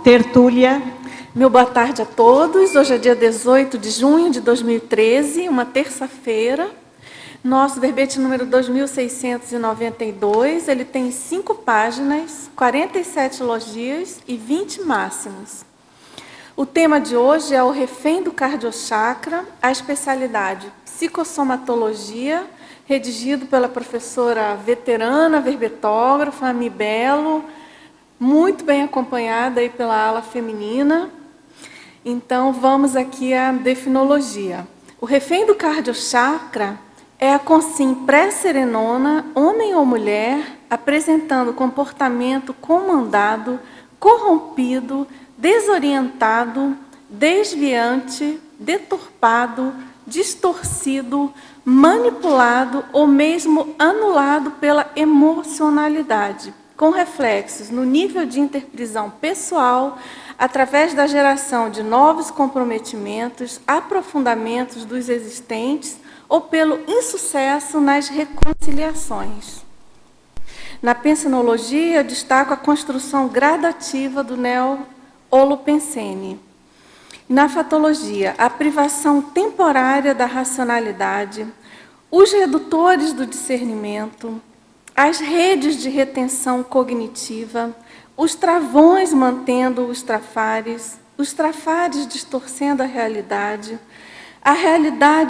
Tertúlia. Meu boa tarde a todos. Hoje é dia 18 de junho de 2013, uma terça-feira. Nosso verbete número 2692, ele tem 5 páginas, 47 elogios e 20 máximos. O tema de hoje é o refém do cardiochakra, a especialidade psicossomatologia, redigido pela professora veterana, verbetógrafa, Ami Belo, muito bem acompanhada aí pela ala feminina. Então, vamos aqui à definologia. O refém do cardiochakra é a consim pré-serenona, homem ou mulher, apresentando comportamento comandado, corrompido, desorientado, desviante, deturpado, distorcido, manipulado ou mesmo anulado pela emocionalidade, com reflexos no nível de interprisão pessoal, através da geração de novos comprometimentos, aprofundamentos dos existentes ou pelo insucesso nas reconciliações. Na pensinologia, destaco a construção gradativa do neo-holopensene. Na fatologia, a privação temporária da racionalidade, os redutores do discernimento, as redes de retenção cognitiva, os travões mantendo os trafares distorcendo a realidade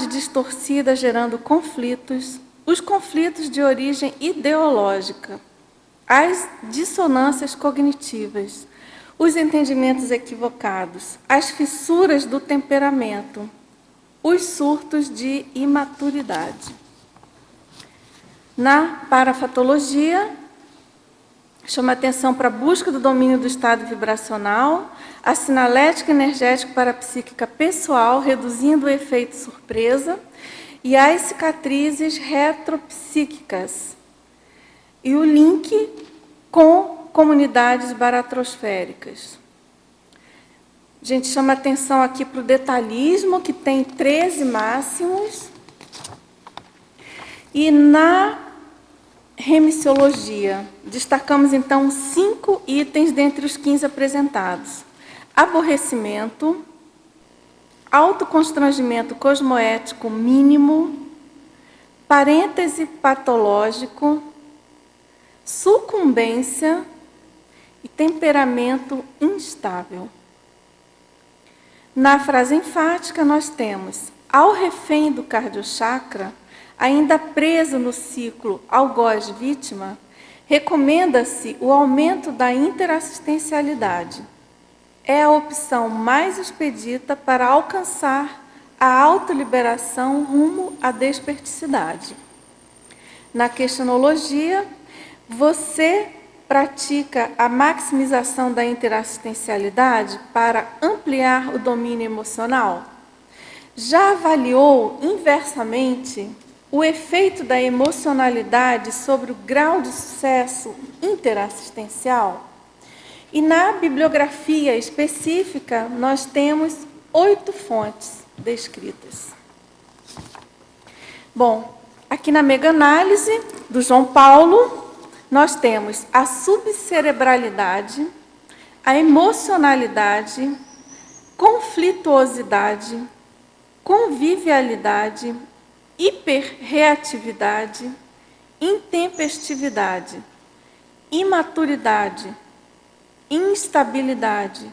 distorcida gerando conflitos, os conflitos de origem ideológica, as dissonâncias cognitivas, os entendimentos equivocados, as fissuras do temperamento, os surtos de imaturidade. Na parafatologia, chama atenção para a busca do domínio do estado vibracional, a sinalética energética parapsíquica pessoal, reduzindo o efeito surpresa, e as cicatrizes retropsíquicas, e o link com comunidades baratrosféricas. A gente chama atenção aqui para o detalhismo, que tem 13 máximos, e na remissiologia, destacamos então 5 itens dentre os 15 apresentados. Aborrecimento, autoconstrangimento cosmoético mínimo, parêntese patológico, sucumbência e temperamento instável. Na frase enfática, nós temos: ao refém do cardiochakra, ainda preso no ciclo algoz-vítima, recomenda-se o aumento da interassistencialidade. É a opção mais expedita para alcançar a autoliberação rumo à desperticidade. Na questionologia, você pratica a maximização da interassistencialidade para ampliar o domínio emocional? Já avaliou inversamente o efeito da emocionalidade sobre o grau de sucesso interassistencial? E na bibliografia específica, nós temos 8 fontes descritas. Bom, aqui na mega-análise do João Paulo, nós temos a subcerebralidade, a emocionalidade, conflituosidade, convivialidade, hiperreatividade, intempestividade, imaturidade, instabilidade,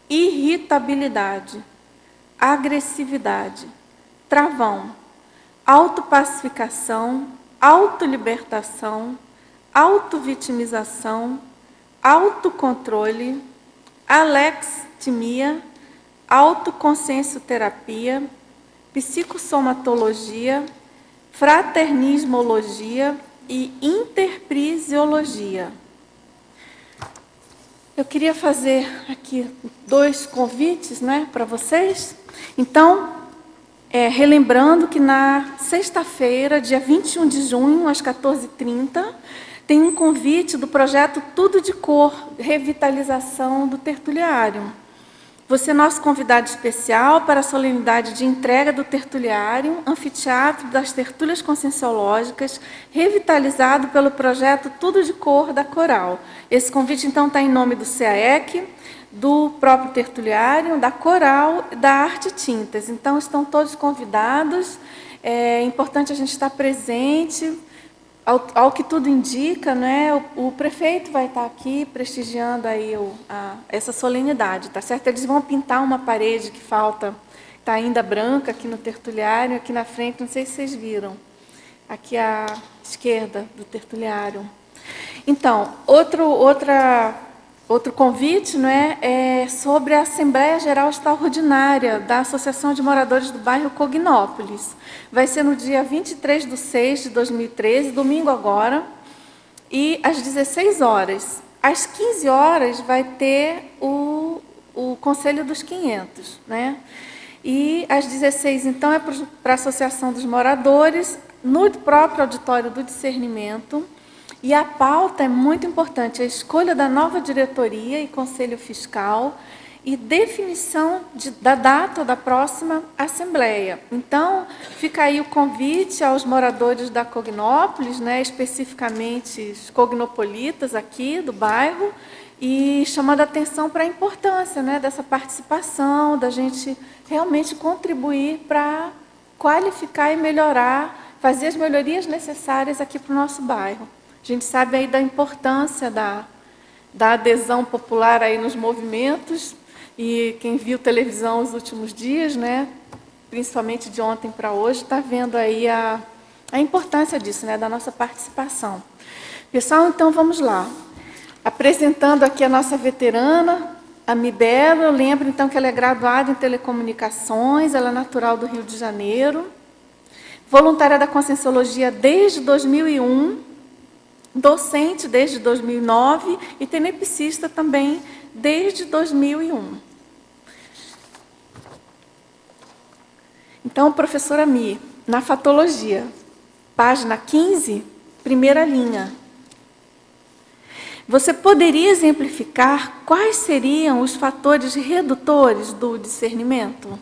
irritabilidade, agressividade, travão, autopacificação, autolibertação, autovitimização, autocontrole, alextimia, autoconsciencioterapia, psicossomatologia, fraternismologia e interprisiologia. Eu queria fazer aqui 2 convites, né, para vocês. Então, relembrando que na sexta-feira, dia 21 de junho, às 14h30, tem um convite do projeto Tudo de Cor, revitalização do tertuliário. Você é nosso convidado especial para a solenidade de entrega do Tertuliário, anfiteatro das tertúlias conscienciológicas, revitalizado pelo projeto Tudo de Cor da Coral. Esse convite, então, está em nome do CAEC, do próprio Tertuliário, da Coral e da Arte Tintas. Então, estão todos convidados. É importante a gente estar presente. Ao que tudo indica, né, o prefeito vai estar aqui prestigiando aí essa solenidade, tá certo? Eles vão pintar uma parede que falta, está ainda branca aqui no Tertuliário, aqui na frente, não sei se vocês viram, aqui à esquerda do Tertuliário. Então, outro convite, né, é sobre a Assembleia Geral Extraordinária da Associação de Moradores do Bairro Cognópolis. Vai ser no dia 23/6/2013, domingo agora, e às 16 horas. Às 15 horas vai ter o Conselho dos 500, né? E às 16, então, é para a Associação dos Moradores, no próprio Auditório do Discernimento. E a pauta é muito importante, a escolha da nova diretoria e conselho fiscal e definição da data da próxima assembleia. Então, fica aí o convite aos moradores da Cognópolis, né, especificamente os cognopolitas aqui do bairro, e chamando a atenção para a importância, né, dessa participação, da gente realmente contribuir para qualificar e melhorar, fazer as melhorias necessárias aqui para o nosso bairro. A gente sabe aí da importância da adesão popular aí nos movimentos, e quem viu televisão os últimos dias, né, principalmente de ontem para hoje, está vendo aí a importância disso, né, da nossa participação. Pessoal, então vamos lá. Apresentando aqui a nossa veterana, a Mibelo. Eu lembro então que ela é graduada em telecomunicações, ela é natural do Rio de Janeiro, voluntária da Conscienciologia desde 2001, docente desde 2009 e tenepsista também desde 2001. Então, professora Mi, na fatologia, página 15, primeira linha. Você poderia exemplificar quais seriam os fatores redutores do discernimento?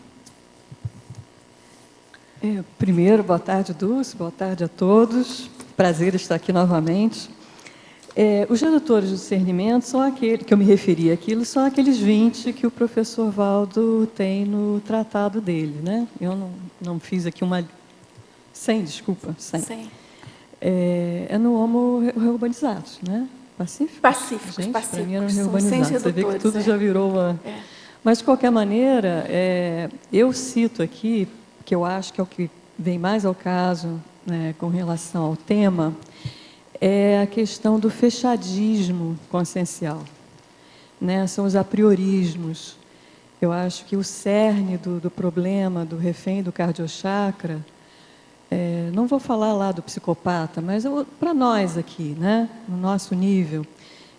Primeiro, boa tarde, Dulce, boa tarde a todos. Prazer estar aqui novamente. Os redutores do discernimento são aqueles, que eu me referi àquilo, são aqueles 20 que o professor Valdo tem no tratado dele, né? Eu não fiz aqui uma... 100, desculpa, 100. 100. É no Homo Reubanizados, né? Pacíficos? Pacíficos, gente, pacíficos. para mim eram São 100 reubanizados. Você vê que tudo já virou uma... Mas, de qualquer maneira, eu cito aqui, que eu acho que é o que vem mais ao caso, né, com relação ao tema, é a questão do fechadismo consciencial, né? São os apriorismos. Eu acho que o cerne do problema do refém do cardiochakra, não vou falar lá do psicopata, mas para nós aqui, né, no nosso nível,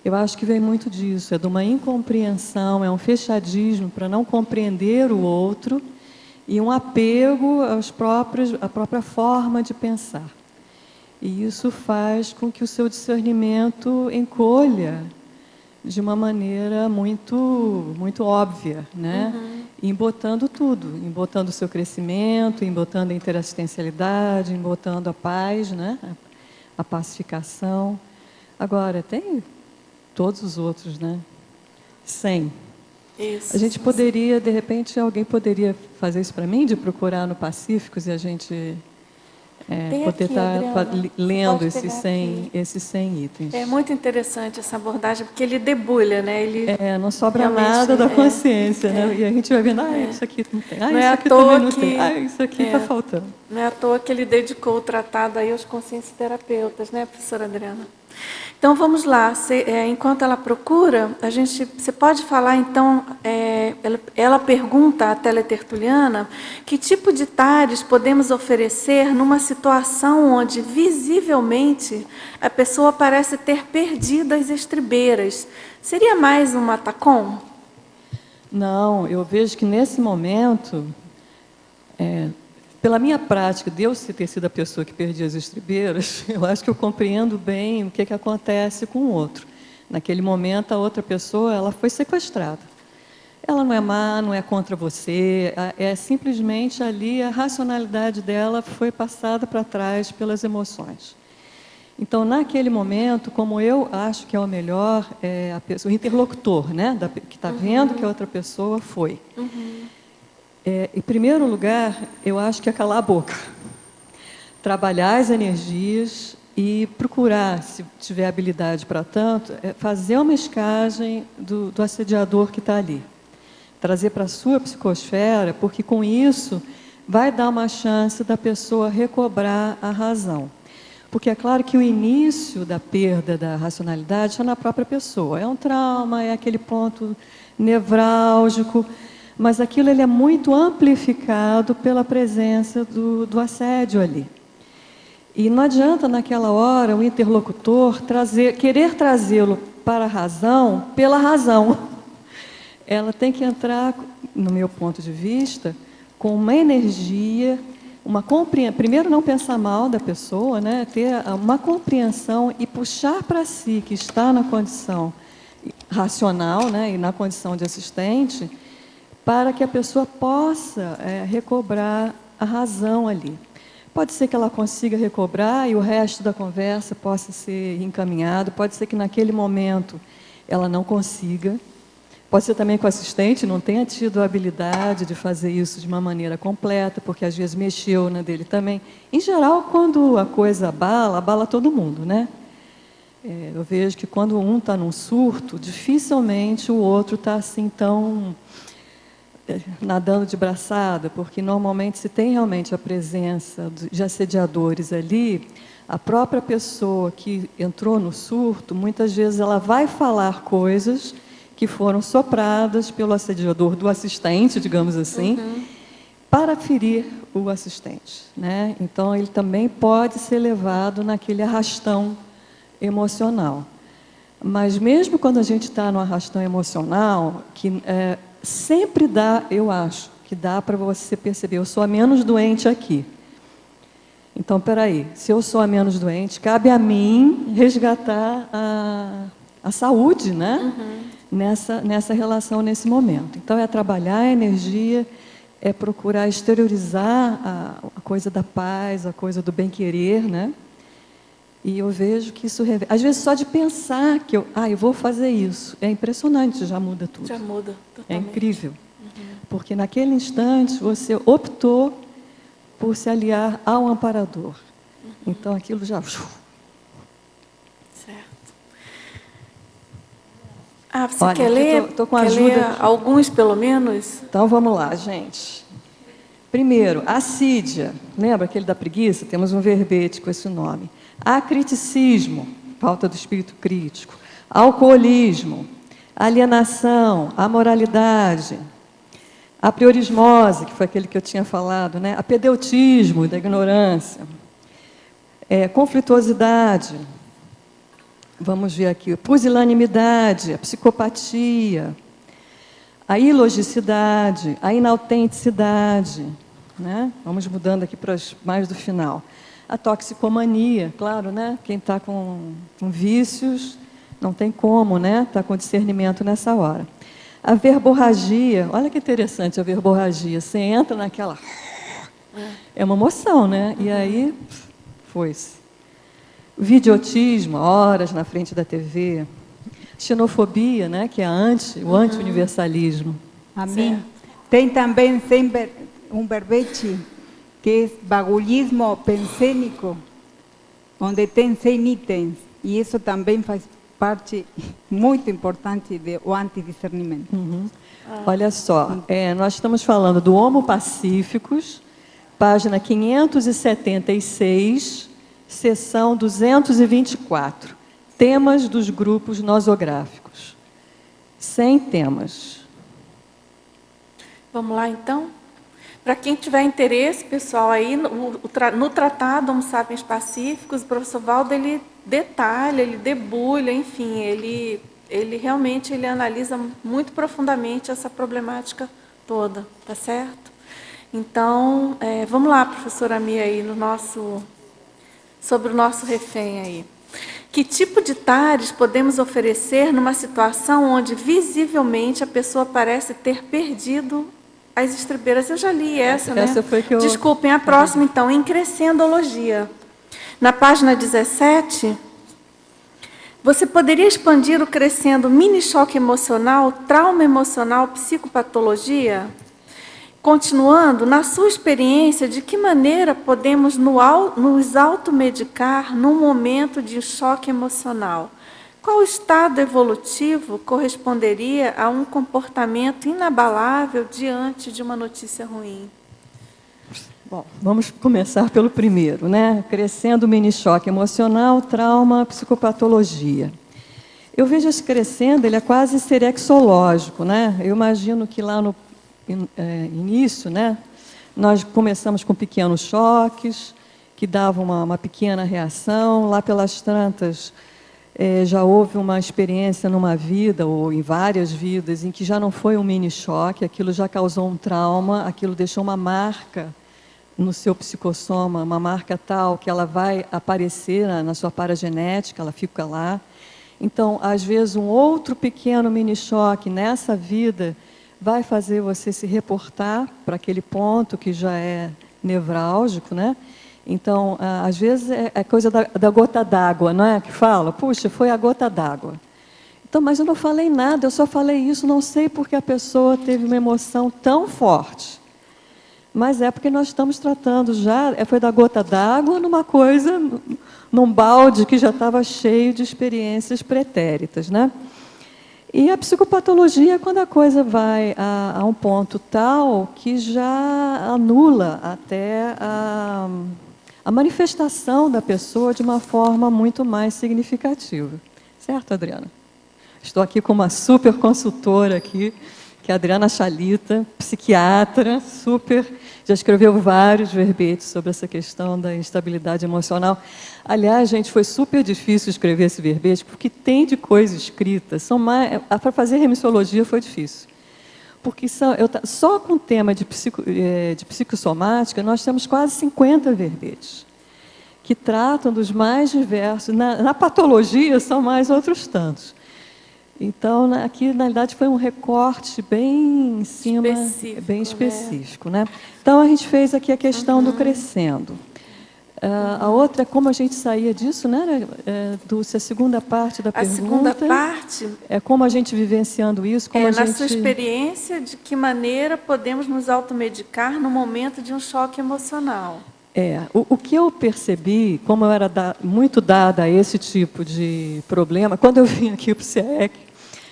eu acho que vem muito disso, é de uma incompreensão, é um fechadismo para não compreender o outro e um apego à própria forma de pensar. E isso faz com que o seu discernimento encolha de uma maneira muito óbvia, né? Embotando tudo, embotando o seu crescimento, embotando a interassistencialidade, embotando a paz, né? A pacificação. Agora, tem todos os outros, né? 100. Isso. A gente poderia, de repente, alguém poderia fazer isso para mim, de procurar no Pacíficos e a gente poder estar lendo esses 100 itens. É muito interessante essa abordagem, porque ele debulha, né? Ele não sobra nada da consciência, né? E a gente vai vendo, isso aqui não tem, não isso aqui também não tem, isso aqui está faltando. Não é à toa que ele dedicou o tratado aí aos consciencioterapeutas, né, professora Adriana? Então, vamos lá. Enquanto ela procura, você pode falar, então, ela pergunta à teletertuliana que tipo de tares podemos oferecer numa situação onde, visivelmente, a pessoa parece ter perdido as estribeiras. Seria mais um matacom? Não, eu vejo que, nesse momento, pela minha prática, de eu ter sido a pessoa que perdia as estribeiras, eu acho que eu compreendo bem o que acontece com o outro. Naquele momento, a outra pessoa ela foi sequestrada. Ela não é má, não é contra você, é simplesmente ali a racionalidade dela foi passada para trás pelas emoções. Então, naquele momento, como eu acho que é o melhor, a pessoa, o interlocutor, né, que está vendo que a outra pessoa foi. Em primeiro lugar, eu acho que é calar a boca. Trabalhar as energias e procurar, se tiver habilidade para tanto, fazer uma escagem do assediador que está ali. Trazer para a sua psicosfera, porque com isso vai dar uma chance da pessoa recobrar a razão. Porque é claro que o início da perda da racionalidade está na própria pessoa. É um trauma, é aquele ponto nevrálgico, mas aquilo ele é muito amplificado pela presença do assédio ali. E não adianta, naquela hora, o interlocutor querer trazê-lo para a razão pela razão. Ela tem que entrar, no meu ponto de vista, com uma energia, primeiro não pensar mal da pessoa, né? Ter uma compreensão e puxar para si, que está na condição racional, né? E na condição de assistente, para que a pessoa possa recobrar a razão ali. Pode ser que ela consiga recobrar e o resto da conversa possa ser encaminhado, pode ser que naquele momento ela não consiga. Pode ser também que o assistente não tenha tido a habilidade de fazer isso de uma maneira completa, porque às vezes mexeu na dele também. Em geral, quando a coisa abala todo mundo, né? Eu vejo que quando um está num surto, dificilmente o outro está assim tão nadando de braçada, porque normalmente se tem realmente a presença de assediadores ali, a própria pessoa que entrou no surto, muitas vezes ela vai falar coisas que foram sopradas pelo assediador do assistente, digamos assim, para ferir o assistente, né? Então, ele também pode ser levado naquele arrastão emocional. Mas mesmo quando a gente está no arrastão emocional, que sempre dá, eu acho, que dá para você perceber, eu sou a menos doente aqui. Então, peraí, se eu sou a menos doente, cabe a mim resgatar a saúde, né? Nessa relação, nesse momento. Então, é trabalhar a energia, é procurar exteriorizar a coisa da paz, a coisa do bem-querer, né? E eu vejo que isso... Às vezes, só de pensar que eu vou fazer isso, é impressionante, já muda tudo. Já muda totalmente. É incrível. Porque naquele instante, você optou por se aliar ao amparador. Então, aquilo já... Você Olha, quer ler? Estou com quer ajuda ler aqui. Alguns, pelo menos? Então, vamos lá, gente. Primeiro, assídia. Lembra aquele da preguiça? Temos um verbete com esse nome. Acriticismo, falta do espírito crítico. Alcoolismo, alienação, amoralidade. Apriorismose, que foi aquele que eu tinha falado, né? Apedeutismo, da ignorância. Conflituosidade. Vamos ver aqui, pusilanimidade, a psicopatia, a ilogicidade, a inautenticidade, né? Vamos mudando aqui para mais do final. A toxicomania, claro, né? Quem está com vícios, não tem como, né? Está com discernimento nessa hora. A verborragia, olha que interessante a verborragia, você entra naquela... É uma emoção, né? E aí, foi-se. Videotismo, horas na frente da TV. Xenofobia, né, que é o anti-universalismo. A mim. Tem também um verbete que é bagulhismo pensênico, onde tem 100 itens. E isso também faz parte muito importante do antidiscernimento. Olha só, nós estamos falando do Homo Pacíficos, página 576, seção 224, temas dos grupos nosográficos. 100 temas. Vamos lá, então? Para quem tiver interesse, pessoal, aí no Tratado Homo Sapiens Pacíficos, o professor Valdo, ele detalha, ele debulha, enfim, ele realmente analisa muito profundamente essa problemática toda, tá certo? Então, vamos lá, professora Mia, aí sobre o nosso refém aí. Que tipo de tares podemos oferecer numa situação onde visivelmente a pessoa parece ter perdido as estribeiras? Eu já li essa, né? Essa foi que eu... Desculpem, a próxima, então, em crescendologia. Na página 17, você poderia expandir o crescendo mini-choque emocional, trauma emocional, psicopatologia? Continuando, na sua experiência, de que maneira podemos nos automedicar num momento de choque emocional? Qual estado evolutivo corresponderia a um comportamento inabalável diante de uma notícia ruim? Bom, vamos começar pelo primeiro, né? Crescendo mini-choque emocional, trauma, psicopatologia. Eu vejo esse crescendo, ele é quase serexológico, né? Eu imagino que lá no início, né, nós começamos com pequenos choques, que davam uma pequena reação. Lá pelas tantas, já houve uma experiência numa vida, ou em várias vidas, em que já não foi um mini-choque, aquilo já causou um trauma, aquilo deixou uma marca no seu psicossoma, uma marca tal que ela vai aparecer na sua paragenética, ela fica lá. Então, às vezes, um outro pequeno mini-choque nessa vida vai fazer você se reportar para aquele ponto que já é nevrálgico, né? Então, às vezes, é coisa da gota d'água, não é? Que fala, puxa, foi a gota d'água. Então, mas eu não falei nada, eu só falei isso, não sei porque a pessoa teve uma emoção tão forte. Mas é porque nós estamos tratando já, foi da gota d'água numa coisa, num balde que já estava cheio de experiências pretéritas, né? E a psicopatologia é quando a coisa vai a um ponto tal que já anula até a manifestação da pessoa de uma forma muito mais significativa. Certo, Adriana? Estou aqui com uma super consultora aqui, que é a Adriana Chalita, psiquiatra, já escreveu vários verbetes sobre essa questão da instabilidade emocional. Aliás, gente, foi super difícil escrever esse verbete, porque tem de coisa escrita. Para fazer remissiologia foi difícil. Porque só com o tema de psicossomática, nós temos quase 50 verbetes, que tratam dos mais diversos. Na patologia, são mais outros tantos. Então, aqui, na realidade, foi um recorte bem em cima, bem específico, né? Então, a gente fez aqui a questão do crescendo. A outra é como a gente saía disso, né? A segunda parte da pergunta. A segunda parte é como a gente vivenciando isso, como a gente... Na sua experiência, de que maneira podemos nos automedicar no momento de um choque emocional? O que eu percebi, como eu era muito dada a esse tipo de problema, quando eu vim aqui para o CIEC,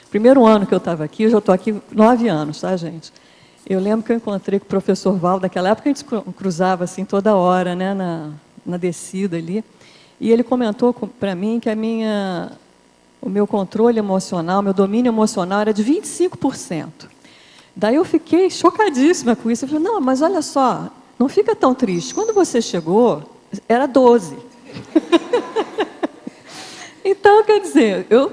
primeiro ano que eu estava aqui, eu já estou aqui 9 anos, tá, gente? Eu lembro que eu encontrei com o professor Val, naquela época a gente cruzava assim toda hora, né, na descida ali, e ele comentou para mim que o meu controle emocional, meu domínio emocional era de 25%. Daí eu fiquei chocadíssima com isso. Eu falei, não, mas olha só, não fica tão triste. Quando você chegou, era 12%. Então, quer dizer, eu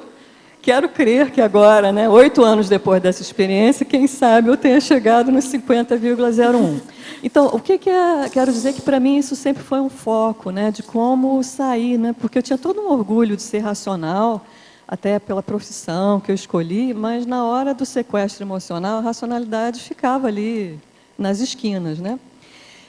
quero crer que agora, né, 8 anos depois dessa experiência, quem sabe eu tenha chegado nos 50,01%. Então, o que quero dizer que, para mim, isso sempre foi um foco, né, de como sair, né, porque eu tinha todo um orgulho de ser racional, até pela profissão que eu escolhi, mas na hora do sequestro emocional, a racionalidade ficava ali nas esquinas, né?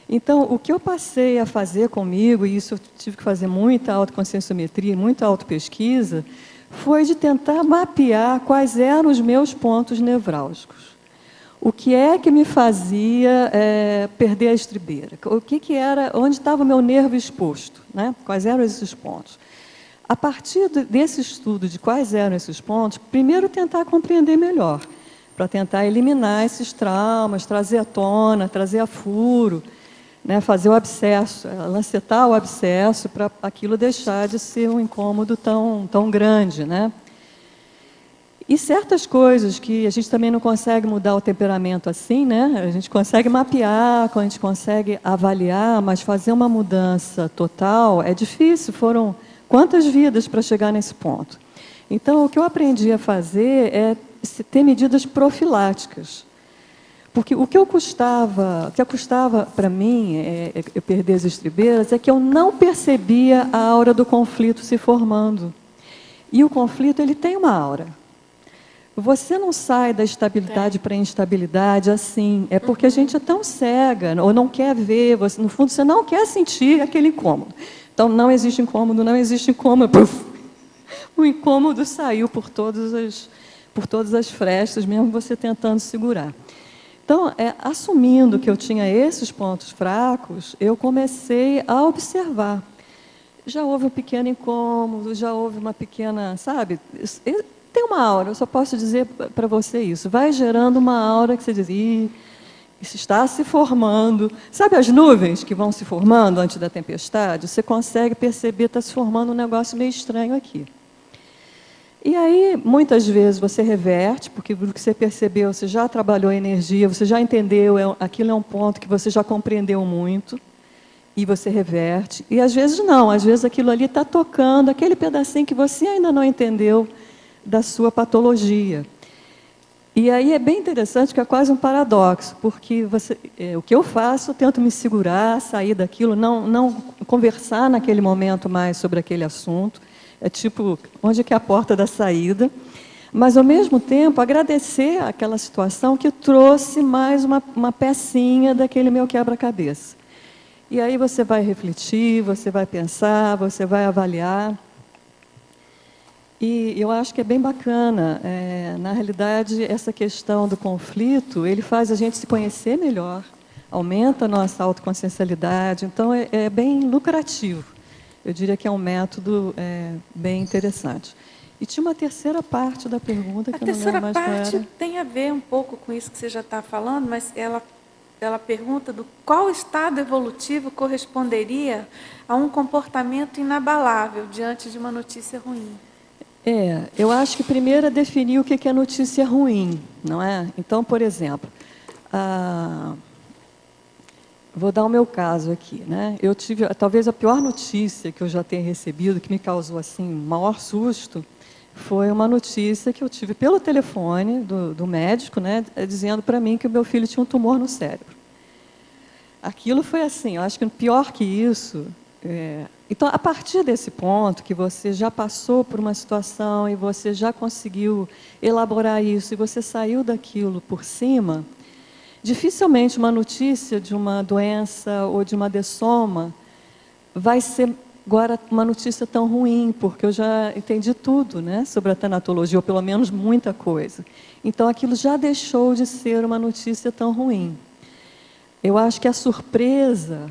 Então, o que eu passei a fazer comigo, e isso eu tive que fazer muita autoconscienciometria, muita autopesquisa, foi de tentar mapear quais eram os meus pontos nevrálgicos. O que é que me fazia perder a estribeira? O que era, onde estava o meu nervo exposto, né? Quais eram esses pontos? A partir desse estudo de quais eram esses pontos, primeiro tentar compreender melhor, para tentar eliminar esses traumas, trazer à tona, trazer a furo, né, fazer o abscesso, lancetar o abscesso para aquilo deixar de ser um incômodo tão grande, né? E certas coisas que a gente também não consegue mudar o temperamento assim, né? A gente consegue mapear, a gente consegue avaliar, mas fazer uma mudança total é difícil. Foram quantas vidas para chegar nesse ponto? Então, o que eu aprendi a fazer é ter medidas profiláticas. Porque o que custava para mim eu perder as estribeiras é que eu não percebia a aura do conflito se formando. E o conflito, ele tem uma aura. Você não sai da estabilidade para a instabilidade assim. É porque a gente é tão cega, ou não quer ver, no fundo você não quer sentir aquele incômodo. Então, não existe incômodo, não existe incômodo. Puf! O incômodo saiu por todas as frestas, mesmo você tentando segurar. Então, assumindo que eu tinha esses pontos fracos, eu comecei a observar. Já houve um pequeno incômodo, já houve uma pequena, sabe? Tem uma aura, eu só posso dizer para você isso. Vai gerando uma aura que você diz, isso está se formando. Sabe as nuvens que vão se formando antes da tempestade? Você consegue perceber, está se formando um negócio meio estranho aqui. E aí, muitas vezes, você reverte, porque o que você percebeu, você já trabalhou a energia, você já entendeu, aquilo é um ponto que você já compreendeu muito, e você reverte. E às vezes não, às vezes aquilo ali está tocando, aquele pedacinho que você ainda não entendeu da sua patologia. E aí é bem interessante, que é quase um paradoxo, porque o que eu faço, eu tento me segurar, sair daquilo, não conversar naquele momento mais sobre aquele assunto. É tipo, onde é a porta da saída? Mas, ao mesmo tempo, agradecer aquela situação que trouxe mais uma pecinha daquele meu quebra-cabeça. E aí você vai refletir, você vai pensar, você vai avaliar. E eu acho que é bem bacana. Na realidade, essa questão do conflito, ele faz a gente se conhecer melhor, aumenta a nossa autoconsciencialidade, então é bem lucrativo. Eu diria que é um método bem interessante. E tinha uma terceira parte da pergunta que eu não lembro mais qual era. A terceira parte tem a ver um pouco com isso que você já está falando, mas ela pergunta do qual estado evolutivo corresponderia a um comportamento inabalável diante de uma notícia ruim. Eu acho que primeiro é definir o que é notícia ruim, não é? Então, por exemplo, vou dar o meu caso aqui, né? Eu tive, talvez a pior notícia que eu já tenha recebido, que me causou assim o maior susto, foi uma notícia que eu tive pelo telefone do médico, né, dizendo para mim que o meu filho tinha um tumor no cérebro. Aquilo foi assim, eu acho que pior que isso. Então, a partir desse ponto, que você já passou por uma situação e você já conseguiu elaborar isso, e você saiu daquilo por cima, dificilmente uma notícia de uma doença ou de uma dessoma vai ser agora uma notícia tão ruim, porque eu já entendi tudo, né, sobre a tanatologia, ou pelo menos muita coisa. Então, aquilo já deixou de ser uma notícia tão ruim. Eu acho que a surpresa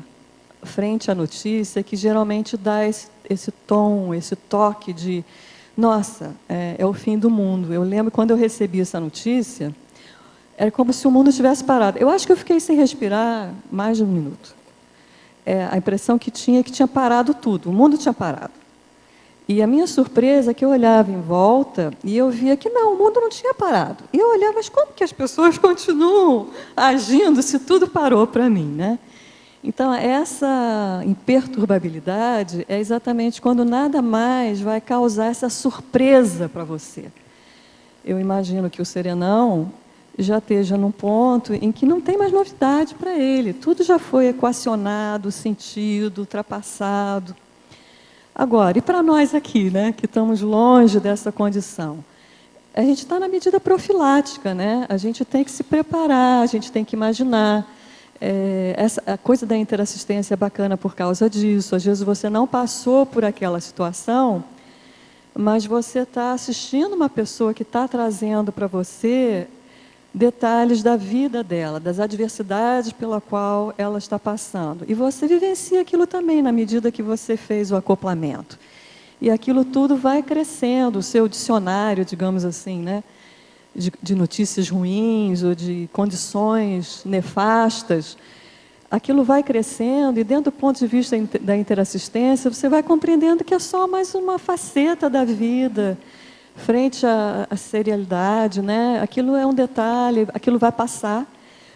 frente à notícia que geralmente dá esse tom, esse toque de, nossa, é o fim do mundo. Eu lembro quando eu recebi essa notícia, era como se o mundo tivesse parado. Eu acho que eu fiquei sem respirar mais de um minuto. A impressão que tinha é que tinha parado tudo, o mundo tinha parado. E a minha surpresa é que eu olhava em volta e eu via que não, o mundo não tinha parado. E eu olhava, mas como que as pessoas continuam agindo se tudo parou para mim, né? Então, essa imperturbabilidade é exatamente quando nada mais vai causar essa surpresa para você. Eu imagino que o serenão já esteja num ponto em que não tem mais novidade para ele. Tudo já foi equacionado, sentido, ultrapassado. Agora, e para nós aqui, né, que estamos longe dessa condição? A gente está na medida profilática, né? A gente tem que se preparar, a gente tem que imaginar. A coisa da interassistência é bacana por causa disso. Às vezes você não passou por aquela situação, mas você está assistindo uma pessoa que está trazendo para você detalhes da vida dela, das adversidades pela qual ela está passando. E você vivencia aquilo também na medida que você fez o acoplamento. E aquilo tudo vai crescendo, o seu dicionário, digamos assim, né? De notícias ruins ou de condições nefastas, aquilo vai crescendo e dentro do ponto de vista da interassistência, você vai compreendendo que é só mais uma faceta da vida, frente à serialidade, né? Aquilo é um detalhe, aquilo vai passar.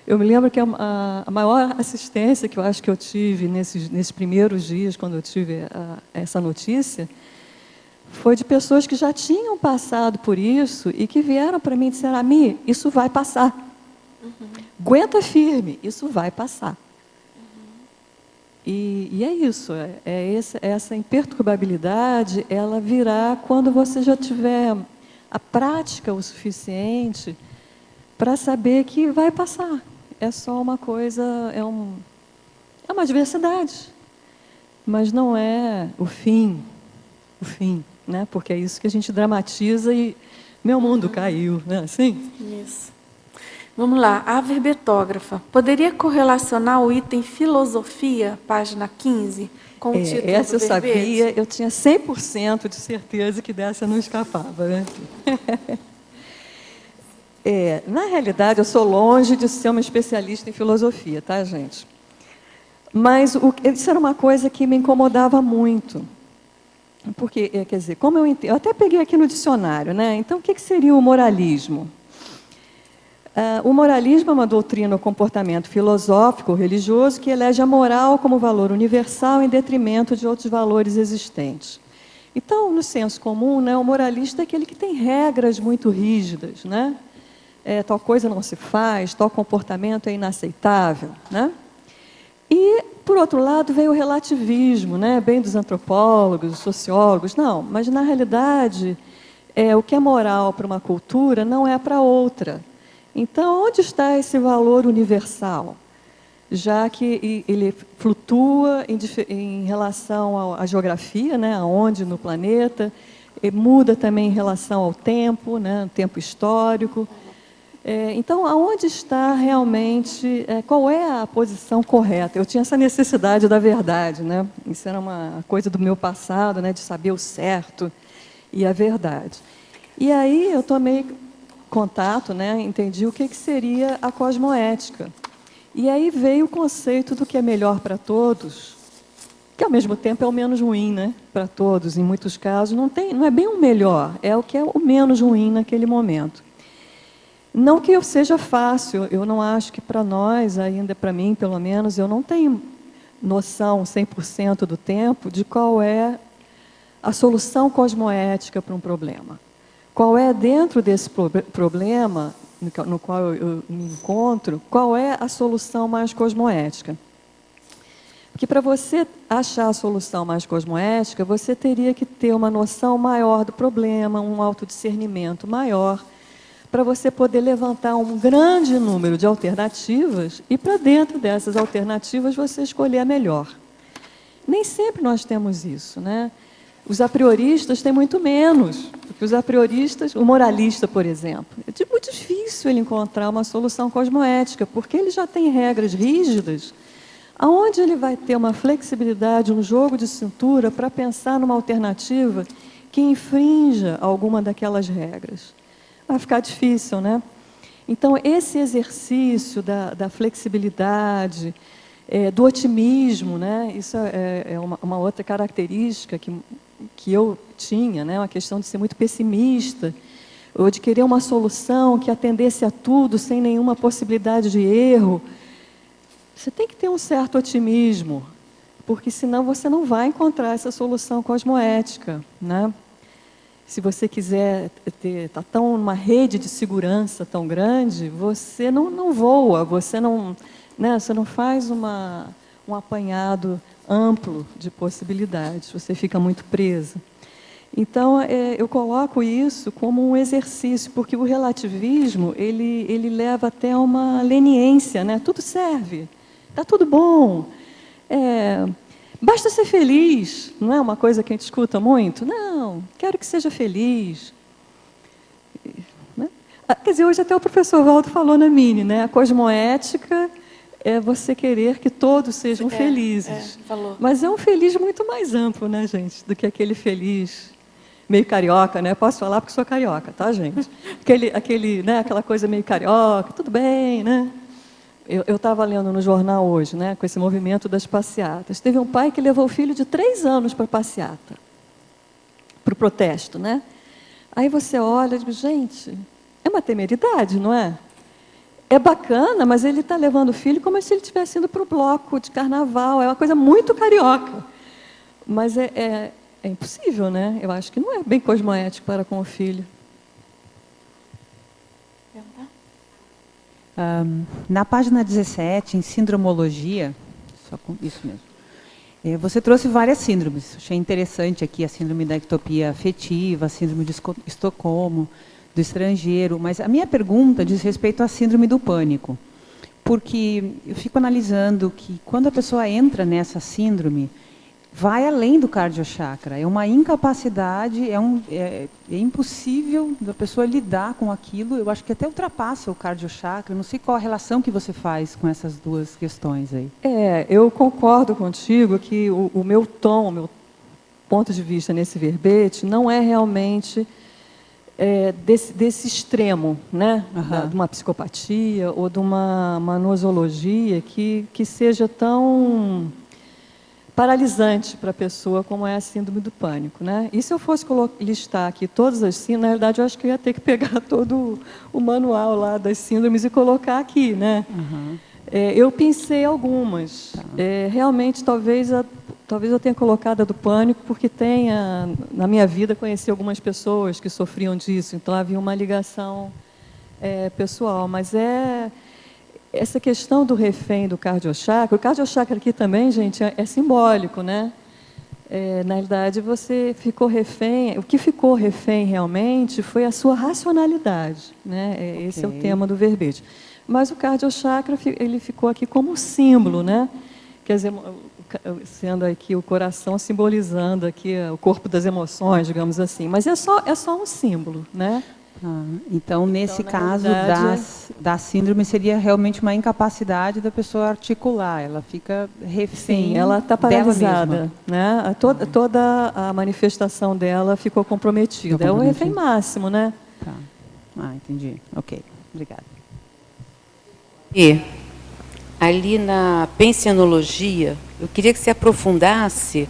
Eu me lembro que a maior assistência que eu acho que eu tive nesses primeiros dias, quando eu tive essa notícia, foi de pessoas que já tinham passado por isso e que vieram para mim e disseram, Ami, isso vai passar. aguenta firme, isso vai passar. E é isso, essa imperturbabilidade, ela virá quando você já tiver a prática o suficiente para saber que vai passar. É só uma coisa, é uma adversidade, mas não é o fim, né? Porque é isso que a gente dramatiza e meu mundo caiu, né? Assim? Isso. Vamos lá, a verbetógrafa. Poderia correlacionar o item filosofia, página 15, com o título essa do eu verbete? sabia, eu tinha 100% de certeza que dessa não escapava, né? Na realidade, eu sou longe de ser uma especialista em filosofia, tá, gente? Mas isso era uma coisa que me incomodava muito. Porque, quer dizer, como eu até peguei aqui no dicionário, né? Então, o que seria o moralismo? O moralismo é uma doutrina ou comportamento filosófico ou religioso que elege a moral como valor universal em detrimento de outros valores existentes. Então, no senso comum, né, o moralista é aquele que tem regras muito rígidas, né? Tal coisa não se faz, tal comportamento é inaceitável, né? E, por outro lado, veio o relativismo, né? Bem dos antropólogos, dos sociólogos. Não, mas, na realidade, o que é moral para uma cultura não é para outra. Então, onde está esse valor universal? Já que ele flutua em relação à geografia, né? Aonde no planeta, e muda também em relação ao tempo, né? Tempo histórico. Então, aonde está realmente, qual é a posição correta? Eu tinha essa necessidade da verdade, né? Isso era uma coisa do meu passado, né? De saber o certo e a verdade. E aí eu tomei contato, né? Entendi o que seria a cosmoética. E aí veio o conceito do que é melhor para todos, que ao mesmo tempo é o menos ruim, né? Para todos, em muitos casos, não é bem o melhor, é o que é o menos ruim naquele momento. Não que eu seja fácil, eu não acho que para nós, ainda para mim, pelo menos, eu não tenho noção 100% do tempo de qual é a solução cosmoética para um problema. Qual é, dentro desse problema no qual eu me encontro, qual é a solução mais cosmoética? Porque para você achar a solução mais cosmoética, você teria que ter uma noção maior do problema, um autodiscernimento maior, para você poder levantar um grande número de alternativas e, para dentro dessas alternativas, você escolher a melhor. Nem sempre nós temos isso, né? Os a prioristas têm muito menos, porque os a prioristas, o moralista, por exemplo, é muito difícil ele encontrar uma solução cosmoética, porque ele já tem regras rígidas, aonde ele vai ter uma flexibilidade, um jogo de cintura para pensar numa alternativa que infrinja alguma daquelas regras. Vai ficar difícil, né? Então, esse exercício da flexibilidade, do otimismo, né? Isso é uma outra característica que eu tinha, né? Uma questão de ser muito pessimista, ou de querer uma solução que atendesse a tudo sem nenhuma possibilidade de erro. Você tem que ter um certo otimismo, porque senão você não vai encontrar essa solução cosmoética, né? Se você quiser estar numa rede de segurança tão grande, você não voa, você não faz um apanhado amplo de possibilidades, você fica muito presa. Então, eu coloco isso como um exercício, porque o relativismo, ele leva até uma leniência, né? Tudo serve, está tudo bom, basta ser feliz, não é uma coisa que a gente escuta muito? Não, quero que seja feliz. Né? Quer dizer, hoje até o professor Valdo falou na Mini, né? A cosmoética é você querer que todos sejam felizes. Falou. Mas é um feliz muito mais amplo, né, gente? Do que aquele feliz meio carioca, né? Posso falar porque sou carioca, tá, gente? Aquela coisa meio carioca, tudo bem, né? Eu estava lendo no jornal hoje, né, com esse movimento das passeatas. Teve um pai que levou o filho de 3 anos para a passeata, para o protesto, né? Aí você olha e diz, gente, é uma temeridade, não é? É bacana, mas ele está levando o filho como se ele estivesse indo para o bloco de carnaval. É uma coisa muito carioca. Mas é impossível, né? Eu acho que não é bem cosmoético para com o filho. Na página 17, em sindromologia, isso mesmo, você trouxe várias síndromes. Achei interessante aqui a síndrome da ectopia afetiva, a síndrome de Estocolmo, do estrangeiro. Mas a minha pergunta diz respeito à síndrome do pânico. Porque eu fico analisando que quando a pessoa entra nessa síndrome, vai além do cardiochakra. É uma incapacidade, é impossível da pessoa lidar com aquilo. Eu acho que até ultrapassa o cardiochakra. Não sei qual a relação que você faz com essas duas questões aí. Eu concordo contigo que o meu tom, o meu ponto de vista nesse verbete não é realmente desse extremo, né? De uma psicopatia ou de uma nosologia que seja tão paralisante para a pessoa, como é a síndrome do pânico, né? E se eu fosse listar aqui todas as síndromes, na realidade, eu acho que eu ia ter que pegar todo o manual lá das síndromes e colocar aqui, né? Eu pensei algumas. Realmente, talvez eu tenha colocado a do pânico, porque na minha vida, conheci algumas pessoas que sofriam disso, então havia uma ligação pessoal, mas essa questão do refém do cardiochakra, o cardiochakra aqui também, gente, é simbólico, né? Na realidade, você ficou refém, o que ficou refém realmente foi a sua racionalidade, né? Esse é o tema do verbete. Mas o cardiochakra, ele ficou aqui como um símbolo, né? Quer dizer, sendo aqui o coração simbolizando aqui o corpo das emoções, digamos assim. Mas é só um símbolo, né? Então, nesse caso da síndrome, seria realmente uma incapacidade da pessoa articular. Ela fica refém. Sim, ela está paralisada, né? Toda a manifestação dela ficou comprometida. É o refém máximo, né? Entendi. Ok, obrigada. E ali na pensionologia, eu queria que você aprofundasse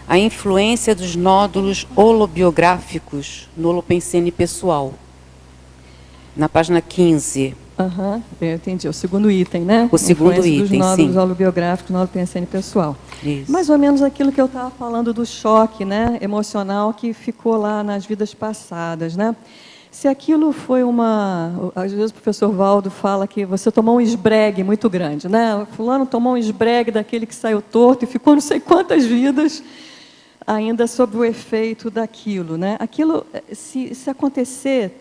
a influência dos nódulos holobiográficos no holopensene pessoal. Na página 15. Eu entendi. O segundo item, né? O segundo item, dos nódulos holobiográficos no holopensene pessoal. Isso. Mais ou menos aquilo que eu estava falando do choque, né, emocional que ficou lá nas vidas passadas, né? Se aquilo foi às vezes o professor Valdo fala que você tomou um esbregue muito grande, né? O fulano tomou um esbregue daquele que saiu torto e ficou não sei quantas vidas ainda sob o efeito daquilo, né? Aquilo, se acontecer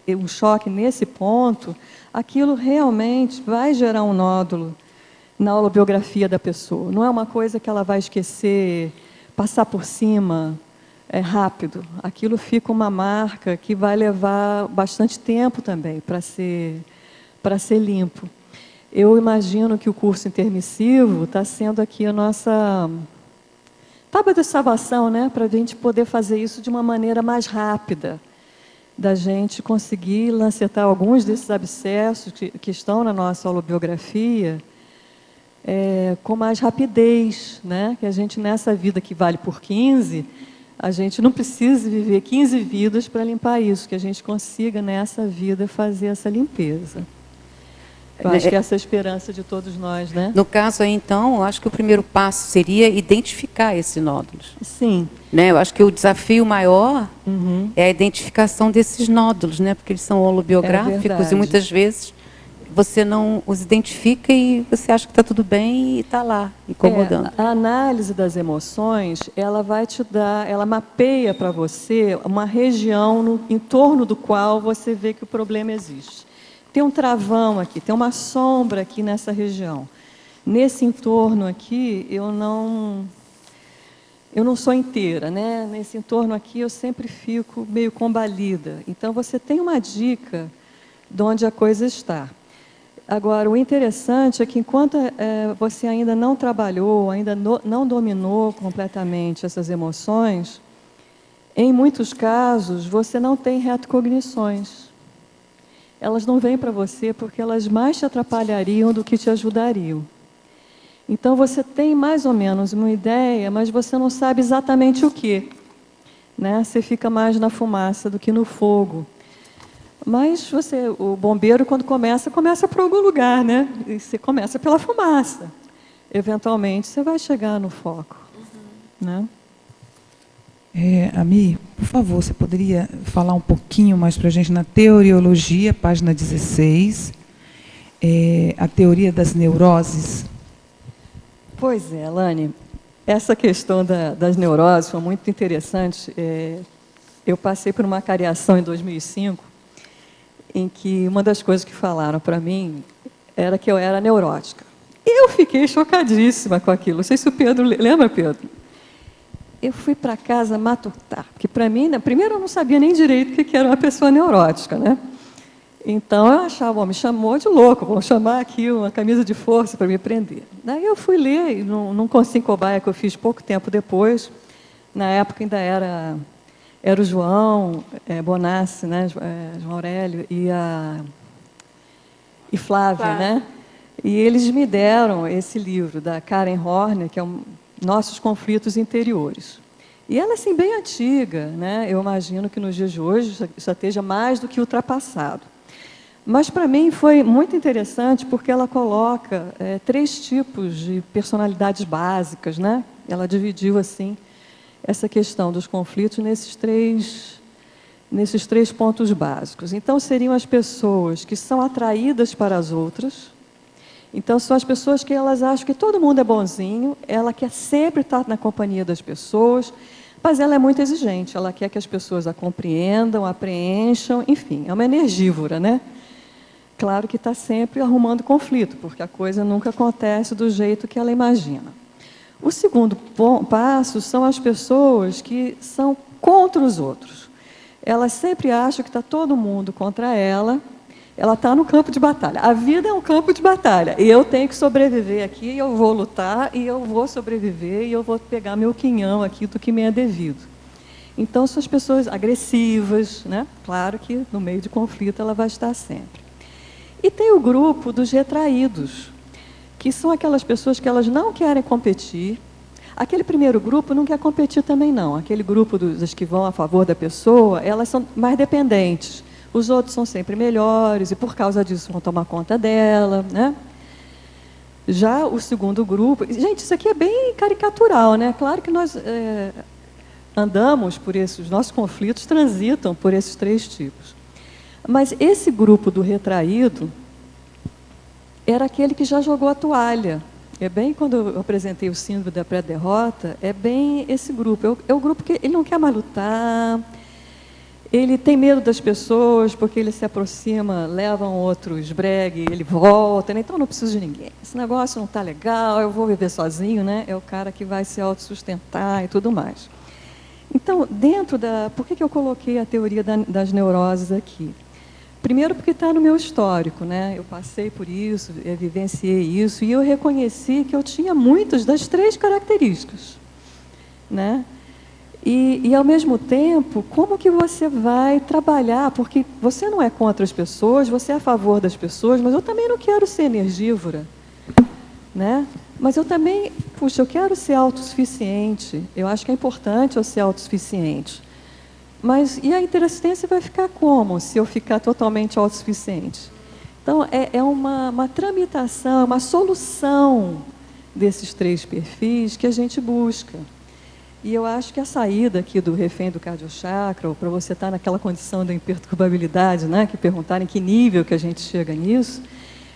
um choque nesse ponto, aquilo realmente vai gerar um nódulo na holobiografia da pessoa. Não é uma coisa que ela vai esquecer, passar por cima rápido. Aquilo fica uma marca que vai levar bastante tempo também para ser limpo. Eu imagino que o curso intermissivo está sendo aqui a nossa tábua de salvação, né, para a gente poder fazer isso de uma maneira mais rápida, da gente conseguir lancetar alguns desses abscessos que estão na nossa holobiografia com mais rapidez, né, que a gente nessa vida que vale por 15, a gente não precisa viver 15 vidas para limpar isso, que a gente consiga nessa vida fazer essa limpeza. Eu acho que essa é a esperança de todos nós, né? No caso aí, então, eu acho que o primeiro passo seria identificar esses nódulos. Sim. Né? Eu acho que o desafio maior é a identificação desses nódulos, né? Porque eles são holobiográficos e muitas vezes você não os identifica e você acha que está tudo bem e está lá, incomodando. A análise das emoções, ela vai te dar, ela mapeia para você uma região em torno do qual você vê que o problema existe. Tem um travão aqui, tem uma sombra aqui nessa região. Nesse entorno aqui, eu não sou inteira, né? Nesse entorno aqui, eu sempre fico meio combalida. Então, você tem uma dica de onde a coisa está. Agora, o interessante é que, enquanto você ainda não trabalhou, ainda não dominou completamente essas emoções, em muitos casos, você não tem retrocognições. Elas não vêm para você porque elas mais te atrapalhariam do que te ajudariam. Então, você tem mais ou menos uma ideia, mas você não sabe exatamente o quê, né? Você fica mais na fumaça do que no fogo. Mas o bombeiro, quando começa por algum lugar, né? E você começa pela fumaça. Eventualmente, você vai chegar no foco, né? Ami, por favor, você poderia falar um pouquinho mais para a gente na teoriologia, página 16. a teoria das neuroses? Pois é, Lani, essa questão das neuroses foi muito interessante. Eu passei por uma cariação em 2005, em que uma das coisas que falaram para mim era que eu era neurótica. E eu fiquei chocadíssima com aquilo. Não sei se o Pedro... Lembra, Pedro? Eu fui para casa matutar, porque para mim, primeiro eu não sabia nem direito o que era uma pessoa neurótica, né? Então eu achava, me chamou de louco, vão chamar aqui uma camisa de força para me prender. Daí eu fui ler, num cursinho cobaia que eu fiz pouco tempo depois, na época ainda era o João Bonassi, né? João Aurélio e Flávia, né? E eles me deram esse livro da Karen Horner, que é Nossos Conflitos Interiores. E ela, assim, bem antiga, né? Eu imagino que nos dias de hoje já esteja mais do que ultrapassado. Mas, para mim, foi muito interessante porque ela coloca 3 tipos de personalidades básicas, né? Ela dividiu, assim, essa questão dos conflitos nesses três pontos básicos. Então, seriam as pessoas que são atraídas para as outras. Então, são as pessoas que elas acham que todo mundo é bonzinho, ela quer sempre estar na companhia das pessoas, mas ela é muito exigente, ela quer que as pessoas a compreendam, a preencham, enfim, é uma energivora, né? Claro que está sempre arrumando conflito, porque a coisa nunca acontece do jeito que ela imagina. O segundo passo são as pessoas que são contra os outros. Elas sempre acham que está todo mundo contra ela está no campo de batalha. A vida é um campo de batalha, e eu tenho que sobreviver aqui, eu vou lutar, e eu vou sobreviver, e eu vou pegar meu quinhão aqui do que me é devido. Então, são as pessoas agressivas, né? Claro que no meio de conflito ela vai estar sempre. E tem o grupo dos retraídos, que são aquelas pessoas que elas não querem competir. Aquele primeiro grupo não quer competir também, não. Aquele grupo dos que vão a favor da pessoa, elas são mais dependentes. Os outros são sempre melhores e, por causa disso, vão tomar conta dela, né? Já o segundo grupo... Gente, isso aqui é bem caricatural, né? Claro que nós andamos por esses... Nossos conflitos transitam por esses 3 tipos. Mas esse grupo do retraído era aquele que já jogou a toalha. É bem quando eu apresentei o síndrome da pré-derrota, é bem esse grupo. É o grupo que ele não quer mais lutar, ele tem medo das pessoas, porque ele se aproxima, leva um outro esbregue, ele volta, né? Então não preciso de ninguém. Esse negócio não está legal, eu vou viver sozinho, né? É o cara que vai se autossustentar e tudo mais. Então, por que eu coloquei a teoria das neuroses aqui? Primeiro porque está no meu histórico, né? Eu passei por isso, eu vivenciei isso, e eu reconheci que eu tinha muitas das 3 características, né? E, ao mesmo tempo, como que você vai trabalhar? Porque você não é contra as pessoas, você é a favor das pessoas, mas eu também não quero ser energivora, né? Mas eu também, puxa, eu quero ser autossuficiente. Eu acho que é importante eu ser autossuficiente. Mas, e a interassistência vai ficar como, se eu ficar totalmente autossuficiente? Então, é uma tramitação, uma solução desses 3 perfis que a gente busca. E eu acho que a saída aqui do refém do cardiochakra, ou para você estar naquela condição da imperturbabilidade, né, que perguntarem que nível que a gente chega nisso,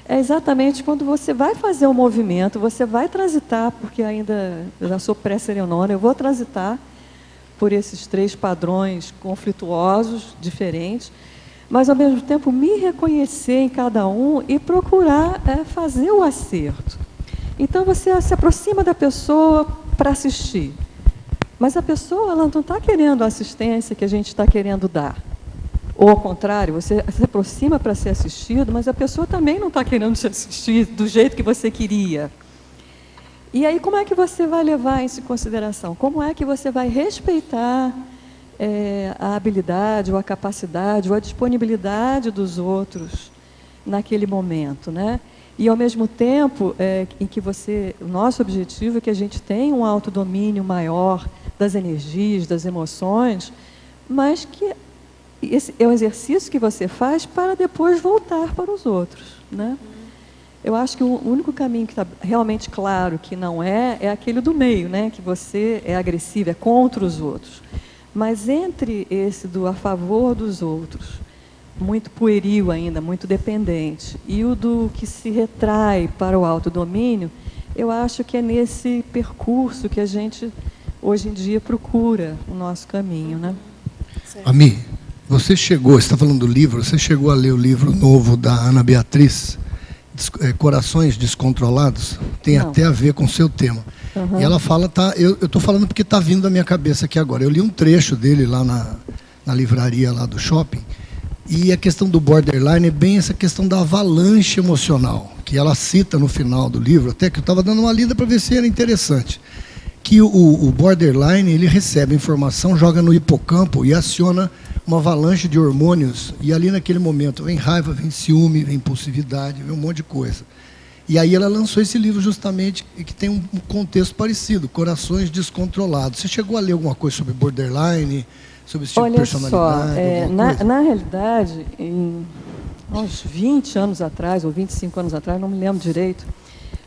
é exatamente quando você vai fazer um movimento, você vai transitar, porque ainda eu já sou pré-serenona, eu vou transitar por esses 3 padrões conflituosos, diferentes, mas, ao mesmo tempo, me reconhecer em cada um e procurar fazer o acerto. Então, você se aproxima da pessoa para assistir. Mas a pessoa ela não está querendo a assistência que a gente está querendo dar. Ou, ao contrário, você se aproxima para ser assistido, mas a pessoa também não está querendo te assistir do jeito que você queria. E aí, como é que você vai levar isso em consideração? Como é que você vai respeitar a habilidade, ou a capacidade, ou a disponibilidade dos outros naquele momento, né? E, ao mesmo tempo, em que o nosso objetivo é que a gente tenha um autodomínio maior das energias, das emoções, mas que esse é um exercício que você faz para depois voltar para os outros, né? Eu acho que o único caminho que está realmente claro que não é aquele do meio, né? Que você é agressivo, é contra os outros. Mas entre esse do a favor dos outros, muito pueril ainda, muito dependente. E o do que se retrai para o autodomínio, eu acho que é nesse percurso que a gente, hoje em dia, procura o nosso caminho, né? Ami, você está falando do livro, você chegou a ler o livro novo da Ana Beatriz, Corações Descontrolados? Tem Não. até a ver com o seu tema. Uhum. E ela fala, eu estou falando porque está vindo da minha cabeça aqui agora. Eu li um trecho dele lá na livraria lá do shopping, e a questão do borderline é bem essa questão da avalanche emocional, que ela cita no final do livro, até que eu estava dando uma lida para ver se era interessante. Que o borderline, ele recebe informação, joga no hipocampo e aciona uma avalanche de hormônios, e ali naquele momento vem raiva, vem ciúme, vem impulsividade, vem um monte de coisa. E aí ela lançou esse livro justamente, que tem um contexto parecido, Corações Descontrolados. Você chegou a ler alguma coisa sobre borderline, sobre esse tipo de personalidade? Olha só, na realidade, uns 20 anos atrás, ou 25 anos atrás, não me lembro direito,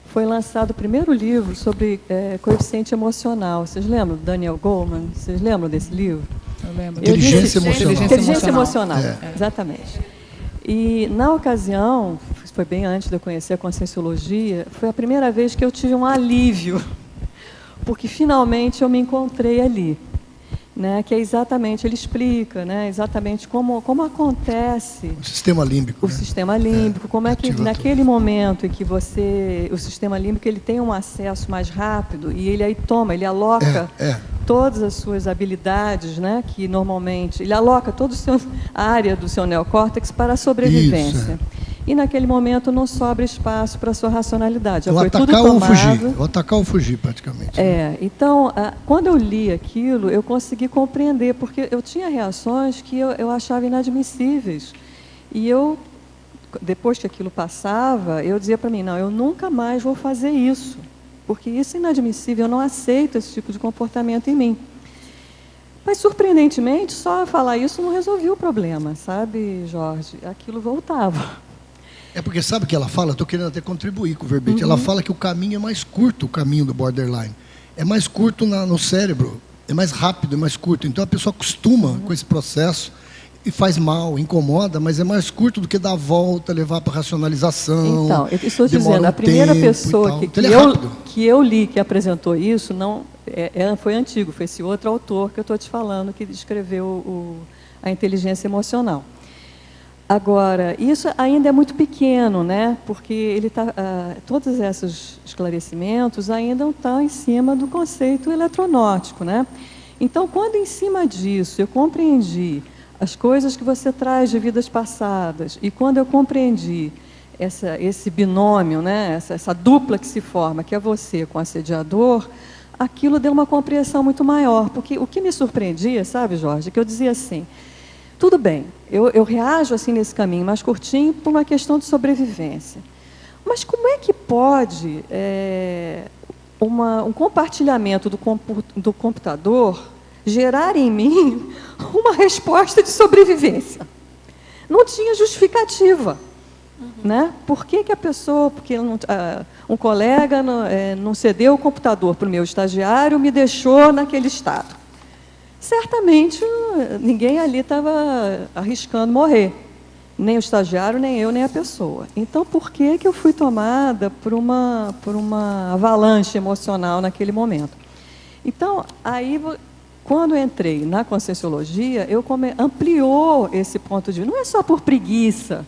foi lançado o primeiro livro sobre coeficiente emocional. Vocês lembram do Daniel Goleman? Vocês lembram desse livro? Eu lembro. Inteligência Emocional. Inteligência Emocional, É. exatamente. E, na ocasião, foi bem antes de eu conhecer a Conscienciologia, foi a primeira vez que eu tive um alívio, porque finalmente eu me encontrei ali. Né, que é exatamente, ele explica, né, exatamente como acontece O sistema límbico. o sistema límbico, como é que ativa naquele momento em que o sistema límbico ele tem um acesso mais rápido e ele aí ele aloca todas as suas habilidades, né, que normalmente, ele aloca toda a área do seu neocórtex para a sobrevivência. E naquele momento não sobra espaço para a sua racionalidade. Já foi tudo tomado. Ou atacar ou fugir, praticamente. Então, quando eu li aquilo, eu consegui compreender, porque eu tinha reações que eu achava inadmissíveis. E eu, depois que aquilo passava, eu dizia para mim, não, eu nunca mais vou fazer isso, porque isso é inadmissível, eu não aceito esse tipo de comportamento em mim. Mas, surpreendentemente, só falar isso não resolvia o problema, sabe, Jorge? Aquilo voltava. É porque sabe o que ela fala? Estou querendo até contribuir com o verbete. Ela fala que o caminho é mais curto, o caminho do borderline. É mais curto no cérebro, é mais rápido, é mais curto. Então a pessoa acostuma com esse processo e faz mal, incomoda, mas é mais curto do que dar a volta, levar para racionalização. Então, eu estou dizendo, a primeira pessoa que eu li que apresentou isso foi antigo, foi esse outro autor que eu estou te falando, que descreveu a inteligência emocional. Agora, isso ainda é muito pequeno, né? Porque todos esses esclarecimentos ainda estão em cima do conceito eletronótico, né? Então, quando em cima disso eu compreendi as coisas que você traz de vidas passadas, e quando eu compreendi esse binômio, né? essa dupla que se forma, que é você com o assediador, aquilo deu uma compreensão muito maior. Porque o que me surpreendia, sabe, Jorge, que eu dizia assim, tudo bem, eu reajo assim nesse caminho mais curtinho por uma questão de sobrevivência. Mas como é que pode um compartilhamento do computador gerar em mim uma resposta de sobrevivência? Não tinha justificativa. Né? Por que a pessoa, um colega não cedeu o computador para o meu estagiário, me deixou naquele estado? Certamente ninguém ali estava arriscando morrer, nem o estagiário, nem eu, nem a pessoa. Então, por que eu fui tomada por uma avalanche emocional naquele momento? Então, aí, quando eu entrei na Conscienciologia, ampliou esse ponto de vista. Não é só por preguiça.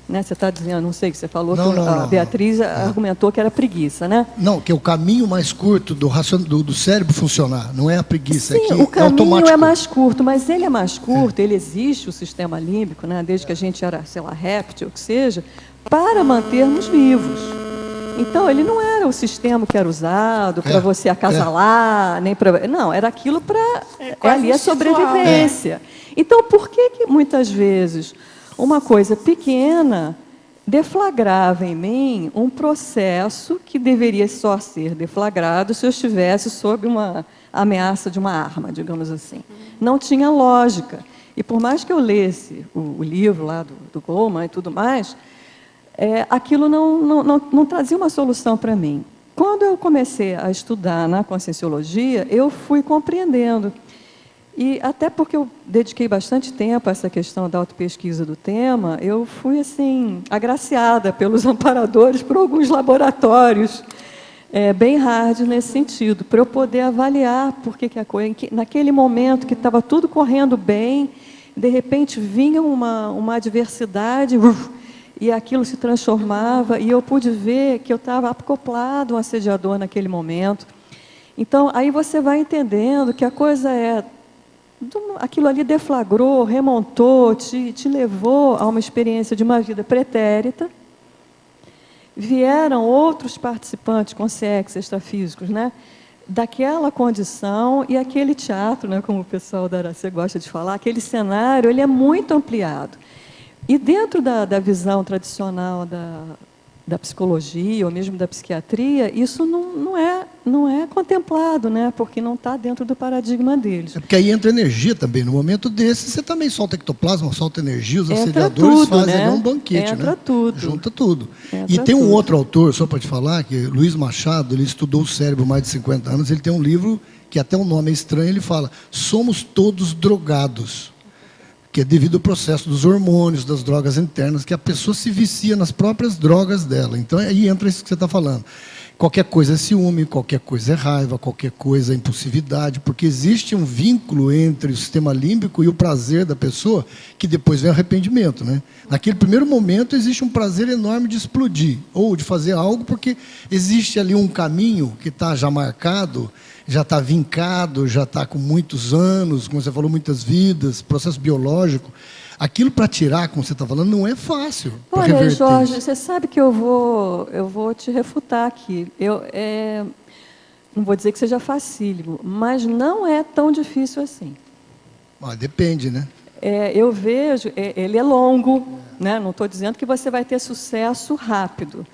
Né? Você está dizendo, não sei o que você falou, a Beatriz argumentou que era preguiça, né? Não, que é o caminho mais curto do cérebro funcionar, não é a preguiça. Sim, o caminho é mais curto, mas ele é mais curto, ele existe, o sistema límbico, né? Desde que a gente era, sei lá, réptil, o que seja, para mantermos vivos. Então, ele não era o sistema que era usado para você acasalar, nem para... Não, era aquilo para... ali a sobrevivência. Então, por que muitas vezes uma coisa pequena deflagrava em mim um processo que deveria só ser deflagrado se eu estivesse sob uma ameaça de uma arma, digamos assim? Não tinha lógica. E por mais que eu lesse o livro lá do Goleman e tudo mais, aquilo não trazia uma solução para mim. Quando eu comecei a estudar na Conscienciologia, eu fui compreendendo E até porque eu dediquei bastante tempo a essa questão da autopesquisa do tema, eu fui, assim, agraciada pelos amparadores por alguns laboratórios bem hard nesse sentido, para eu poder avaliar por que a coisa... Naquele momento que estava tudo correndo bem, de repente vinha uma adversidade, e aquilo se transformava, e eu pude ver que eu estava acoplado a um assediador naquele momento. Então, aí você vai entendendo que a coisa aquilo ali deflagrou, remontou, te levou a uma experiência de uma vida pretérita. Vieram outros participantes conscientes, extrafísicos, né, daquela condição, e aquele teatro, né, como o pessoal da Aracê gosta de falar, aquele cenário, ele é muito ampliado. E dentro da visão tradicional da psicologia, ou mesmo da psiquiatria, isso não é contemplado, né? Porque não está dentro do paradigma deles. É porque aí entra energia também. No momento desse, você também solta ectoplasma, solta energia, os Entra assediadores tudo, fazem né? um banquete. Entra né? tudo. Junta tudo. Entra E tem um tudo. outro autor, só para te falar, que é Luiz Machado, ele estudou o cérebro há mais de 50 anos, ele tem um livro que até o nome é estranho, ele fala, somos todos drogados. Que é devido ao processo dos hormônios, das drogas internas, que a pessoa se vicia nas próprias drogas dela. Então, aí entra isso que você está falando. Qualquer coisa é ciúme, qualquer coisa é raiva, qualquer coisa é impulsividade, porque existe um vínculo entre o sistema límbico e o prazer da pessoa, que depois vem arrependimento. Né? Naquele primeiro momento, existe um prazer enorme de explodir, ou de fazer algo, porque existe ali um caminho que está já marcado, já está vincado, já está com muitos anos, como você falou, muitas vidas, processo biológico. Aquilo para tirar, como você está falando, não é fácil. Olha, Jorge, você sabe que eu vou te refutar aqui. Não vou dizer que seja facílimo, mas não é tão difícil assim. Depende, né? Eu vejo, ele é longo, né? Não estou dizendo que você vai ter sucesso rápido,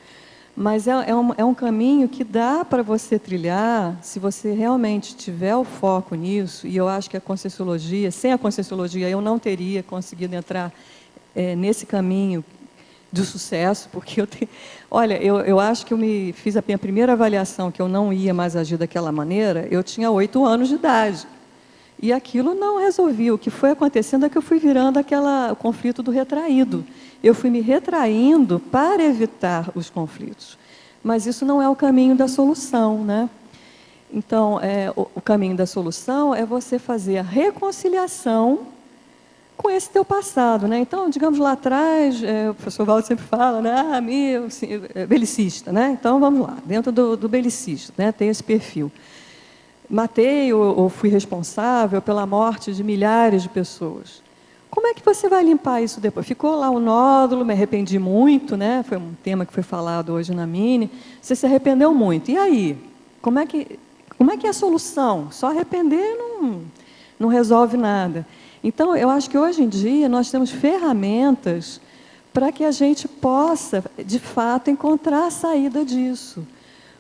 mas é um caminho que dá para você trilhar, se você realmente tiver o foco nisso, e eu acho que a Conscienciologia, sem a Conscienciologia, eu não teria conseguido entrar nesse caminho de sucesso, porque eu acho que eu fiz a minha primeira avaliação, que eu não ia mais agir daquela maneira, eu tinha 8 anos de idade. E aquilo não resolvia. O que foi acontecendo é que eu fui virando o conflito do retraído. Eu fui me retraindo para evitar os conflitos. Mas isso não é o caminho da solução, né? Então, o caminho da solução é você fazer a reconciliação com esse teu passado, né? Então, digamos lá atrás, o professor Valdo sempre fala, né? Belicista, né? Então, vamos lá, dentro do belicista, né? Tem esse perfil. Matei ou fui responsável pela morte de milhares de pessoas. Como é que você vai limpar isso depois? Ficou lá um nódulo, me arrependi muito, né? Foi um tema que foi falado hoje na Mini. Você se arrependeu muito. E aí? Como é que é a solução? Só arrepender não resolve nada. Então, eu acho que hoje em dia nós temos ferramentas para que a gente possa, de fato, encontrar a saída disso.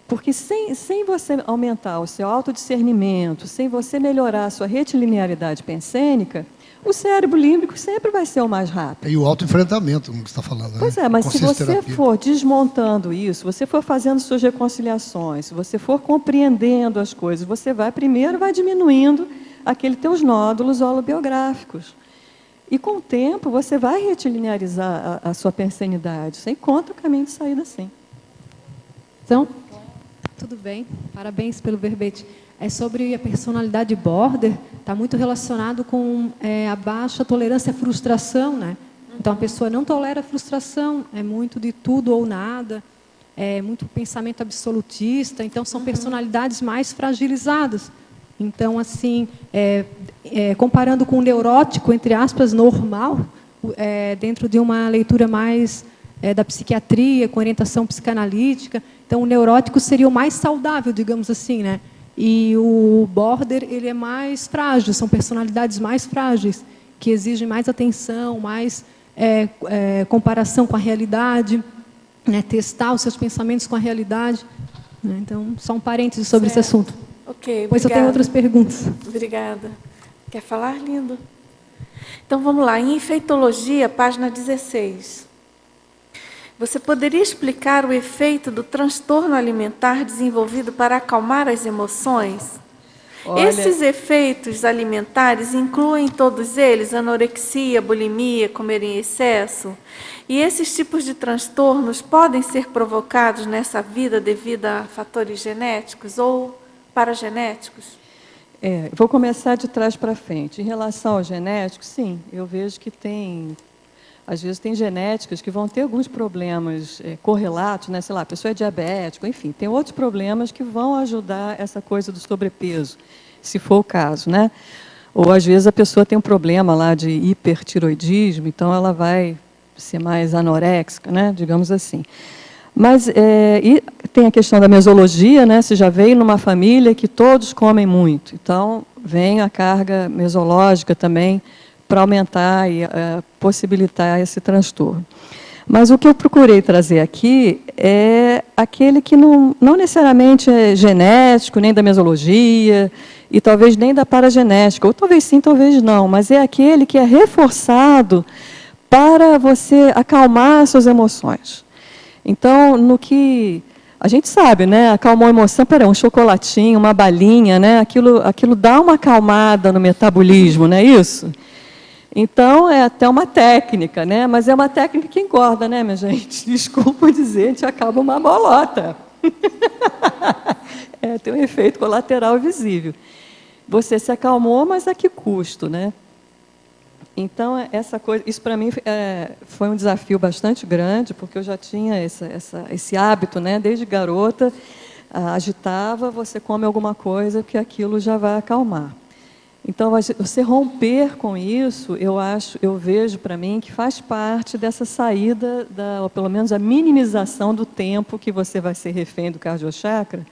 Porque sem você aumentar o seu autodiscernimento, sem você melhorar a sua retilinearidade pensênica, o cérebro límbico sempre vai ser o mais rápido. E o autoenfrentamento, como você está falando. Pois mas se você for desmontando isso, você for fazendo suas reconciliações, se você for compreendendo as coisas, você vai diminuindo aqueles teus nódulos holobiográficos. E com o tempo, você vai retilinearizar a sua pensenidade. Você encontra o caminho de saída, sim. Então, tudo bem, parabéns pelo verbete. Sobre a personalidade border, está muito relacionado com a baixa tolerância à frustração, né? Então, a pessoa não tolera a frustração, é muito de tudo ou nada, é muito pensamento absolutista, então são personalidades mais fragilizadas. Então, assim, comparando com o neurótico, entre aspas, normal, dentro de uma leitura mais da psiquiatria, com orientação psicanalítica, então o neurótico seria o mais saudável, digamos assim, né? E o border, ele é mais frágil, são personalidades mais frágeis, que exigem mais atenção, mais comparação com a realidade, né? Testar os seus pensamentos com a realidade. Né? Então, só um parêntese sobre esse assunto. Ok, Depois eu tenho outras perguntas. Obrigada. Quer falar, lindo? Então, vamos lá. Em Efeitologia, página 16. Você poderia explicar o efeito do transtorno alimentar desenvolvido para acalmar as emoções? Olha, esses efeitos alimentares incluem todos eles? Anorexia, bulimia, comer em excesso? E esses tipos de transtornos podem ser provocados nessa vida devido a fatores genéticos ou paragenéticos? Vou começar de trás para frente. Em relação ao genético, sim, eu vejo que às vezes tem genéticas que vão ter alguns problemas correlatos, né? Sei lá, a pessoa é diabética, enfim, tem outros problemas que vão ajudar essa coisa do sobrepeso, se for o caso, né? Ou às vezes a pessoa tem um problema lá de hipertiroidismo, então ela vai ser mais anoréxica, né? Digamos assim. Mas e tem a questão da mesologia, né? Você já veio numa família que todos comem muito, então vem a carga mesológica também para aumentar e possibilitar esse transtorno. Mas o que eu procurei trazer aqui é aquele que não necessariamente é genético, nem da mesologia, e talvez nem da paragenética, ou talvez sim, talvez não, mas é aquele que é reforçado para você acalmar suas emoções. Então, no que a gente sabe, né? Acalmou a emoção, um chocolatinho, uma balinha, né? Aquilo dá uma acalmada no metabolismo, não é isso? Então, é até uma técnica, né? Mas é uma técnica que engorda, né, minha gente? Desculpa dizer, a gente acaba uma bolota. Tem um efeito colateral visível. Você se acalmou, mas a que custo, né? Então, essa coisa, isso para mim foi um desafio bastante grande, porque eu já tinha esse hábito, né? Desde garota, agitava, você come alguma coisa que aquilo já vai acalmar. Então, você romper com isso, eu vejo para mim que faz parte dessa saída, ou pelo menos a minimização do tempo que você vai ser refém do cardiochakra.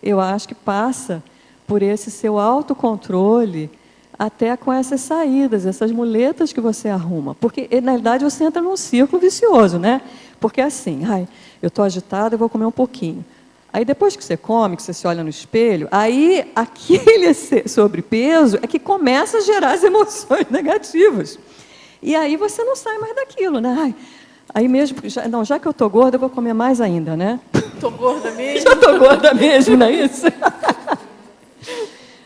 Eu acho que passa por esse seu autocontrole, até com essas saídas, essas muletas que você arruma. Porque, na realidade, você entra num círculo vicioso, né? Porque assim, eu estou agitada, eu vou comer um pouquinho. Aí, depois que você come, que você se olha no espelho, aí aquele sobrepeso é que começa a gerar as emoções negativas. E aí você não sai mais daquilo, né? Aí mesmo, já que eu estou gorda, eu vou comer mais ainda, né? Estou gorda mesmo? Já estou gorda mesmo, não é isso?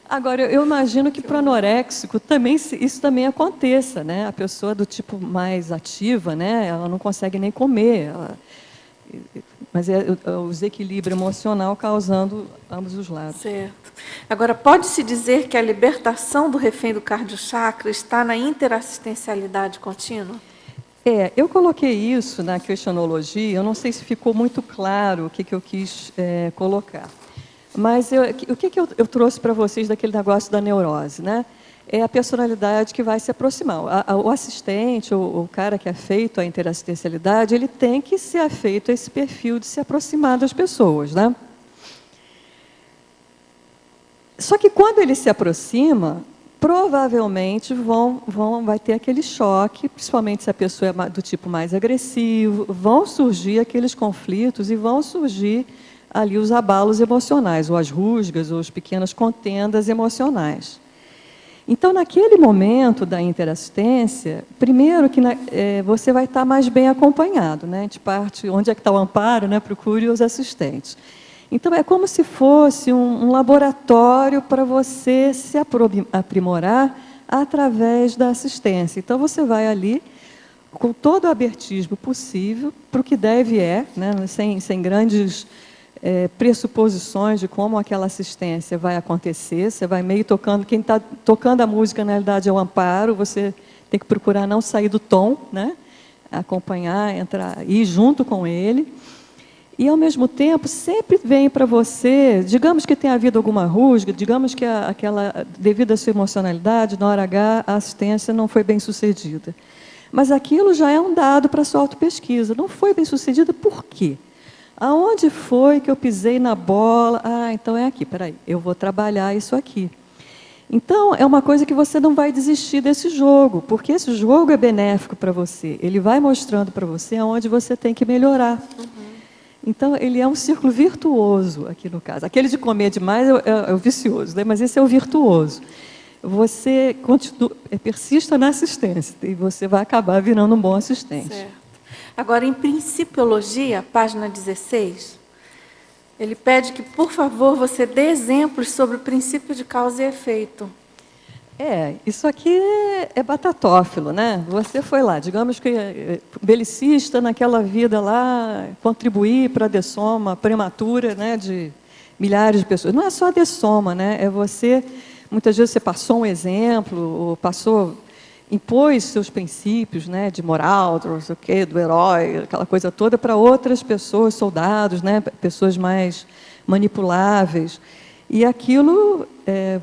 Agora, eu imagino que para o anoréxico também, isso também aconteça, né? A pessoa do tipo mais ativa, né? Ela não consegue nem comer, mas é o desequilíbrio emocional causando ambos os lados. Certo. Agora, pode-se dizer que a libertação do refém do cardiochakra está na interassistencialidade contínua? Eu coloquei isso na questionologia, eu não sei se ficou muito claro o que eu quis colocar. Mas o que eu trouxe para vocês daquele negócio da neurose, né? É a personalidade que vai se aproximar. O assistente, o cara que é afeito à interassistencialidade, ele tem que ser afeito a esse perfil de se aproximar das pessoas, né? Só que quando ele se aproxima, provavelmente vai ter aquele choque, principalmente se a pessoa é do tipo mais agressivo, vão surgir aqueles conflitos e vão surgir ali os abalos emocionais, ou as rusgas, ou as pequenas contendas emocionais. Então, naquele momento da interassistência, primeiro que você vai estar mais bem acompanhado, né? A gente parte, onde é que está o amparo, né? Procure os assistentes. Então, é como se fosse um laboratório para você se aprimorar através da assistência. Então, você vai ali com todo o abertismo possível para o que deve né? Sem grandes pressuposições de como aquela assistência vai acontecer. Você vai meio tocando, quem está tocando a música, na realidade, é o amparo, você tem que procurar não sair do tom, né? Acompanhar, ir junto com ele. E, ao mesmo tempo, sempre vem para você, digamos que tenha havido alguma rusga, digamos que devido à sua emocionalidade, na hora H, a assistência não foi bem sucedida. Mas aquilo já é um dado para a sua autopesquisa. Não foi bem sucedida, por quê? Aonde foi que eu pisei na bola? Então é aqui, peraí, eu vou trabalhar isso aqui. Então, é uma coisa que você não vai desistir desse jogo, porque esse jogo é benéfico para você. Ele vai mostrando para você aonde você tem que melhorar. Então, ele é um círculo virtuoso aqui no caso. Aquele de comer demais é o vicioso, né? Mas esse é o virtuoso. Você persista na assistência e você vai acabar virando um bom assistente. Certo. Agora, em Principiologia, página 16, Ele pede que, por favor, você dê exemplos sobre o princípio de causa e efeito. Isso aqui é batatófilo, né? Você foi lá, digamos que belicista naquela vida lá, contribuir para a dessoma prematura, né, de milhares de pessoas. Não é só a dessoma, né? É você, muitas vezes você passou um exemplo, ou impôs seus princípios, né, de moral, do não sei o quê, do herói, aquela coisa toda, para outras pessoas, soldados, né, pessoas mais manipuláveis. E aquilo,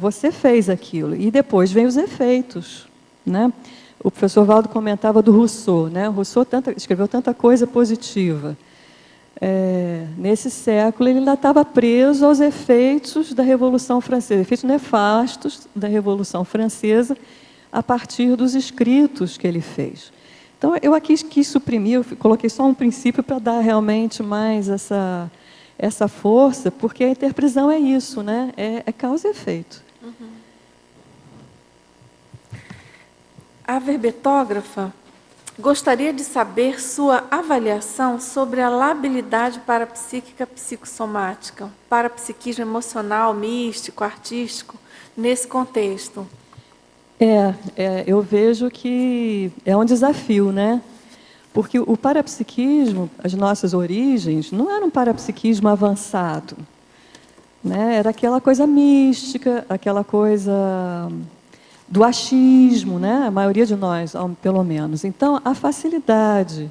você fez aquilo. E depois vem os efeitos, né? O professor Valdo comentava do Rousseau, né? O Rousseau escreveu tanta coisa positiva. Nesse século, ele ainda estava preso aos efeitos da Revolução Francesa, efeitos nefastos da Revolução Francesa, a partir dos escritos que ele fez. Então, eu aqui quis suprimir, eu coloquei só um princípio para dar realmente mais essa força, porque a interpretação é isso, né? É causa e efeito. Uhum. A verbetógrafa gostaria de saber sua avaliação sobre a labilidade parapsíquica psicossomática, parapsiquismo emocional, místico, artístico, nesse contexto. Eu vejo que é um desafio, né? Porque o parapsiquismo, as nossas origens, não era um parapsiquismo avançado, né? Era aquela coisa mística, aquela coisa do achismo, né? A maioria de nós, pelo menos. Então, a facilidade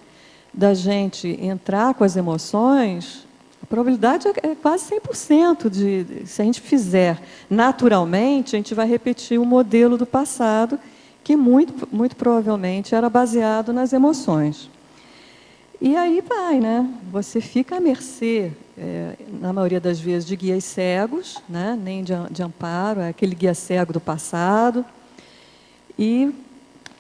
da gente entrar com as emoções, a probabilidade é quase 100%. Se a gente fizer naturalmente, a gente vai repetir o modelo do passado, que muito, muito provavelmente era baseado nas emoções. E aí vai, né? Você fica à mercê, na maioria das vezes, de guias cegos, né? Nem de amparo, é aquele guia cego do passado. E,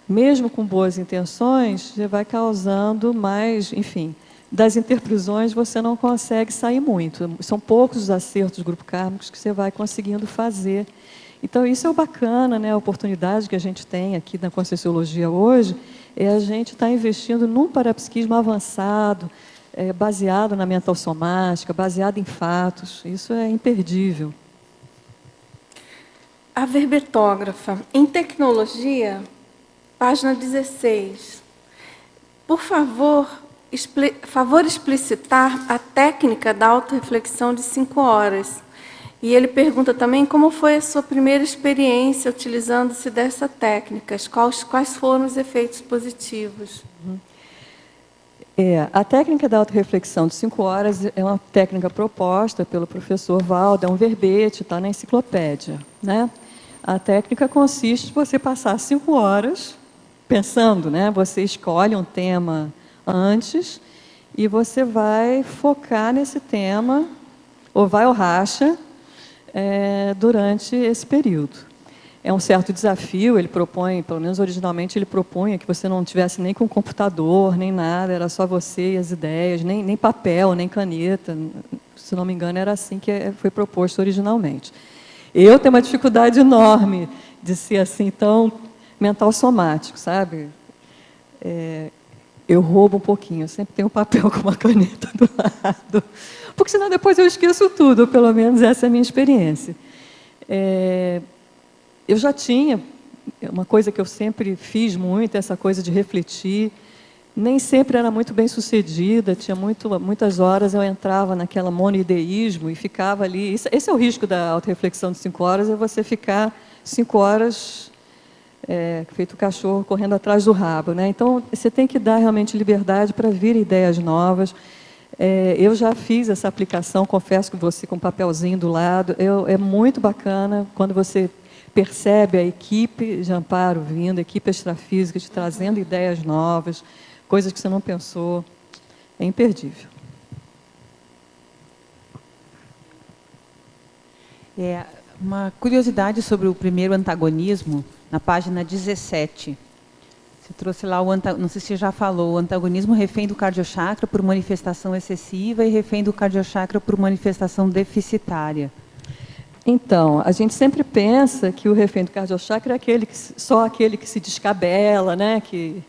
mesmo com boas intenções, já vai causando mais, enfim, das interprisões você não consegue sair muito. São poucos os acertos dos grupos kármicos que você vai conseguindo fazer. Então, isso é o bacana, né? A oportunidade que a gente tem aqui na Conscienciologia hoje é a gente estar investindo num parapsiquismo avançado, baseado na mental somática, baseado em fatos. Isso é imperdível. A verbetógrafa, em tecnologia, página 16. Por favor explicitar a técnica da autorreflexão de 5 horas. E ele pergunta também como foi a sua primeira experiência utilizando-se dessa técnica, quais foram os efeitos positivos. A técnica da autorreflexão de 5 horas é uma técnica proposta pelo professor Valdo, é um verbete, está na enciclopédia, né? A técnica consiste em você passar 5 horas pensando, né? Você escolhe um tema antes e você vai focar nesse tema, ou vai ao racha, durante esse período. É um certo desafio, ele propõe, pelo menos originalmente ele propunha que você não tivesse nem com computador, nem nada, era só você e as ideias, nem papel, nem caneta, se não me engano era assim que foi proposto originalmente. Eu tenho uma dificuldade enorme de ser assim tão mental somático, sabe? Eu roubo um pouquinho, eu sempre tenho um papel com uma caneta do lado, porque senão depois eu esqueço tudo, pelo menos essa é a minha experiência. Eu já tinha, uma coisa que eu sempre fiz muito, essa coisa de refletir, nem sempre era muito bem sucedida, tinha muitas horas eu entrava naquela monoideísmo e ficava ali. Esse é o risco da autorreflexão de 5 horas, é você ficar 5 horas feito o cachorro correndo atrás do rabo, né? Então, você tem que dar realmente liberdade para vir ideias novas. Eu já fiz essa aplicação, confesso que você com um papelzinho do lado, é muito bacana quando você percebe a equipe de amparo vindo, a equipe extrafísica te trazendo ideias novas, coisas que você não pensou. É imperdível. Uma curiosidade sobre o primeiro antagonismo, na página 17. Você trouxe lá, não sei se você já falou, o antagonismo refém do cardiochakra por manifestação excessiva e refém do cardiochakra por manifestação deficitária. Então, a gente sempre pensa que o refém do cardiochakra é só aquele que se descabela, né? que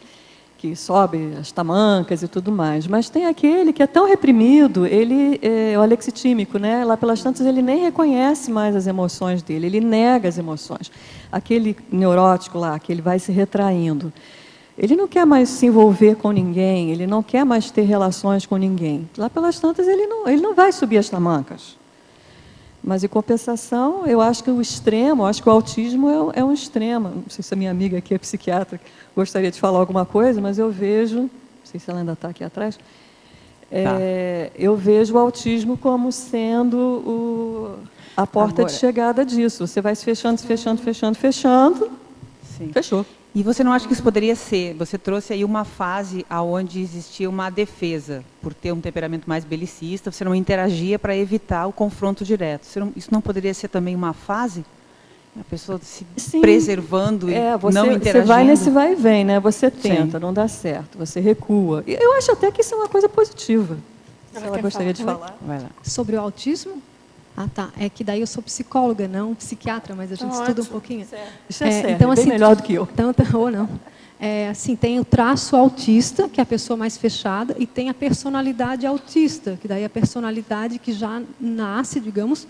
que sobe as tamancas e tudo mais, mas tem aquele que é tão reprimido, ele é o alexitímico, né? Lá pelas tantas ele nem reconhece mais as emoções dele, ele nega as emoções. Aquele neurótico lá, que ele vai se retraindo, ele não quer mais se envolver com ninguém, ele não quer mais ter relações com ninguém. Lá pelas tantas ele não vai subir as tamancas. Mas, em compensação, eu acho que o extremo, eu acho que o autismo é um extremo. Não sei se a minha amiga aqui é psiquiatra, gostaria de falar alguma coisa, mas eu vejo, não sei se ela ainda está aqui atrás, eu vejo o autismo como sendo a porta de chegada disso. Você vai se fechando, se fechando, fechando, fechando, Sim. fechou. E você não acha que isso poderia ser? Você trouxe aí uma fase onde existia uma defesa, por ter um temperamento mais belicista, você não interagia para evitar o confronto direto. Isso não poderia ser também uma fase? A pessoa se preservando e não interagindo? Você vai nesse vai e vem, né? Você tenta, não dá certo, você recua. Eu acho até que isso é uma coisa positiva. Se ela gostaria de falar. Vai lá. Sobre o autismo? Ah, tá. É que daí eu sou psicóloga, não psiquiatra, mas a gente estuda um pouquinho. Isso é sério, então, bem assim, melhor do que eu. Ou não. Assim, tem o traço autista, que é a pessoa mais fechada, e tem a personalidade autista, que daí é a personalidade que já nasce, digamos,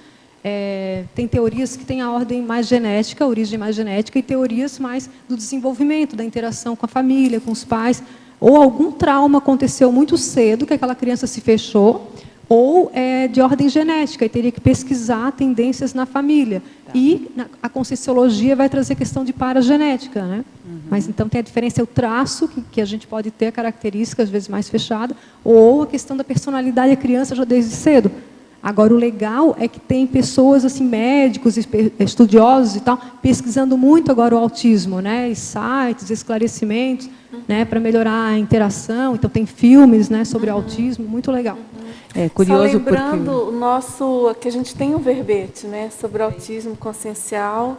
tem teorias que têm a ordem mais genética, a origem mais genética, e teorias mais do desenvolvimento, da interação com a família, com os pais, ou algum trauma aconteceu muito cedo, que aquela criança se fechou, ou de ordem genética, e teria que pesquisar tendências na família. E a Conscienciologia vai trazer questão de paragenética, né? Mas então tem a diferença, é o traço, que a gente pode ter, a característica, às vezes mais fechada, ou a questão da personalidade da criança já desde cedo. Agora, o legal é que tem pessoas, assim, médicos, estudiosos e tal, pesquisando muito agora o autismo, né? E sites, esclarecimentos, né? Para melhorar a interação. Então, tem filmes, né? Sobre autismo, muito legal. É curioso. Só lembrando porque... que a gente tem um verbete, né? Sobre autismo consciencial,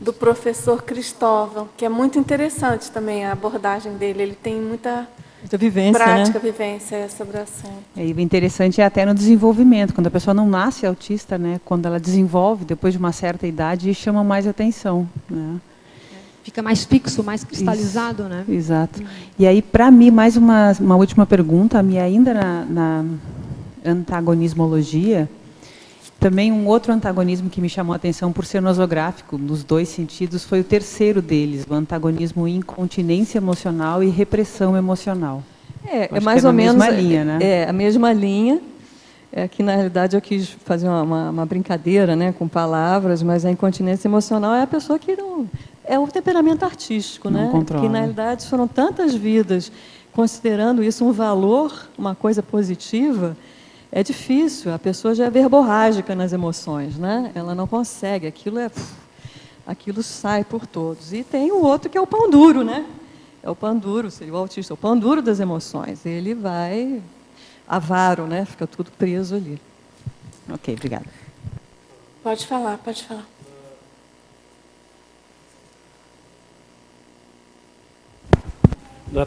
do professor Cristóvão, que é muito interessante também a abordagem dele. Ele tem muita vivência, prática, né? vivência sobre o assunto. E o interessante é até no desenvolvimento, quando a pessoa não nasce autista, né? Quando ela desenvolve, depois de uma certa idade, chama mais atenção, né? Fica mais fixo, mais cristalizado, né? Exato. E aí, para mim, mais uma última pergunta, a minha ainda na antagonismologia, também um outro antagonismo que me chamou a atenção por ser nosográfico, nos dois sentidos, foi o terceiro deles, o antagonismo incontinência emocional e repressão emocional. É mais ou menos a mesma linha, né? A mesma linha. Que na realidade eu quis fazer uma brincadeira, né, com palavras, mas a incontinência emocional é a pessoa que não... É o temperamento artístico, não né? controla. Que na realidade foram tantas vidas considerando isso um valor, uma coisa positiva. É difícil, a pessoa já é verborrágica nas emoções, né? Ela não consegue, aquilo sai por todos. E tem o outro que é o pão duro, né? É o pão duro, seria o autista, o pão duro das emoções. Ele vai avaro, né? Fica tudo preso ali. Ok, obrigada. Pode falar, pode falar. Na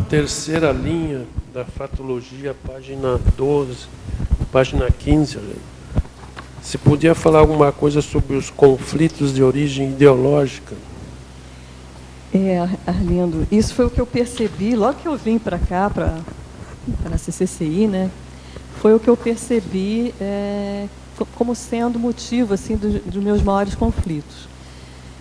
terceira linha da fatologia, página 12, página 15, se podia falar alguma coisa sobre os conflitos de origem ideológica? Arlindo, isso foi o que eu percebi logo que eu vim para cá, para a CCCI, né? Foi o que eu percebi como sendo motivo assim dos meus maiores conflitos.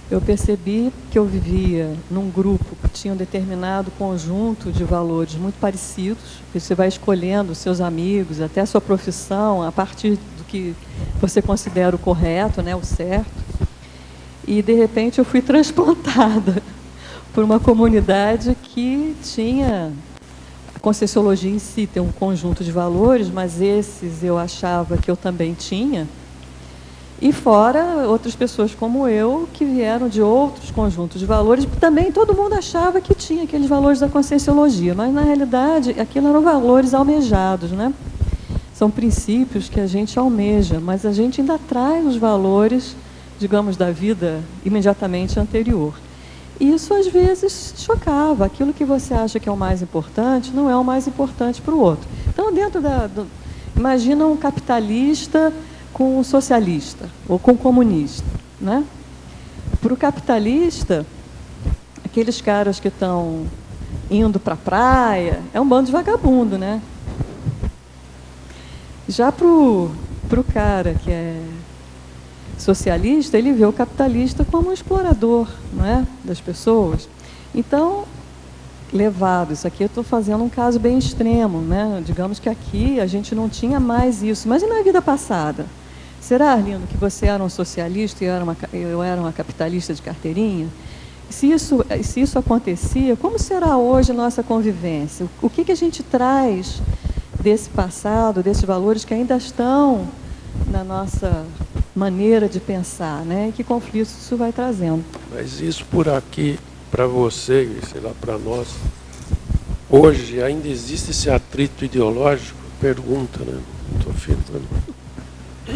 Eu percebi que eu vivia num grupo que tinha um determinado conjunto de valores muito parecidos, que você vai escolhendo os seus amigos, até a sua profissão, a partir do que você considera o correto, né, o certo. E, de repente, eu fui transplantada por uma comunidade que tinha... A Conscienciologia em si tem um conjunto de valores, mas esses eu achava que eu também tinha. E fora outras pessoas como eu, que vieram de outros conjuntos de valores, também todo mundo achava que tinha aqueles valores da Conscienciologia, mas, na realidade, aquilo eram valores almejados, né? São princípios que a gente almeja, mas a gente ainda traz os valores, digamos, da vida imediatamente anterior. E isso, às vezes, chocava. Aquilo que você acha que é o mais importante, não é o mais importante para o outro. Então, imagina um capitalista com um socialista, ou com um comunista, né? Para o capitalista, aqueles caras que estão indo para a praia, é um bando de vagabundo, né? Já para o cara que é socialista, ele vê o capitalista como um explorador, não é? Das pessoas. Então, levado, isso aqui eu estou fazendo um caso bem extremo, né? Digamos que aqui a gente não tinha mais isso, mas e na vida passada? Será, Arlindo, que você era um socialista e eu era uma capitalista de carteirinha? Se isso acontecia, como será hoje a nossa convivência? O que a gente traz desse passado, desses valores que ainda estão na nossa maneira de pensar, né? E que conflitos isso vai trazendo? Mas isso por aqui, para você, e sei lá, para nós, hoje ainda existe esse atrito ideológico? Pergunta, né? Estou afirmando.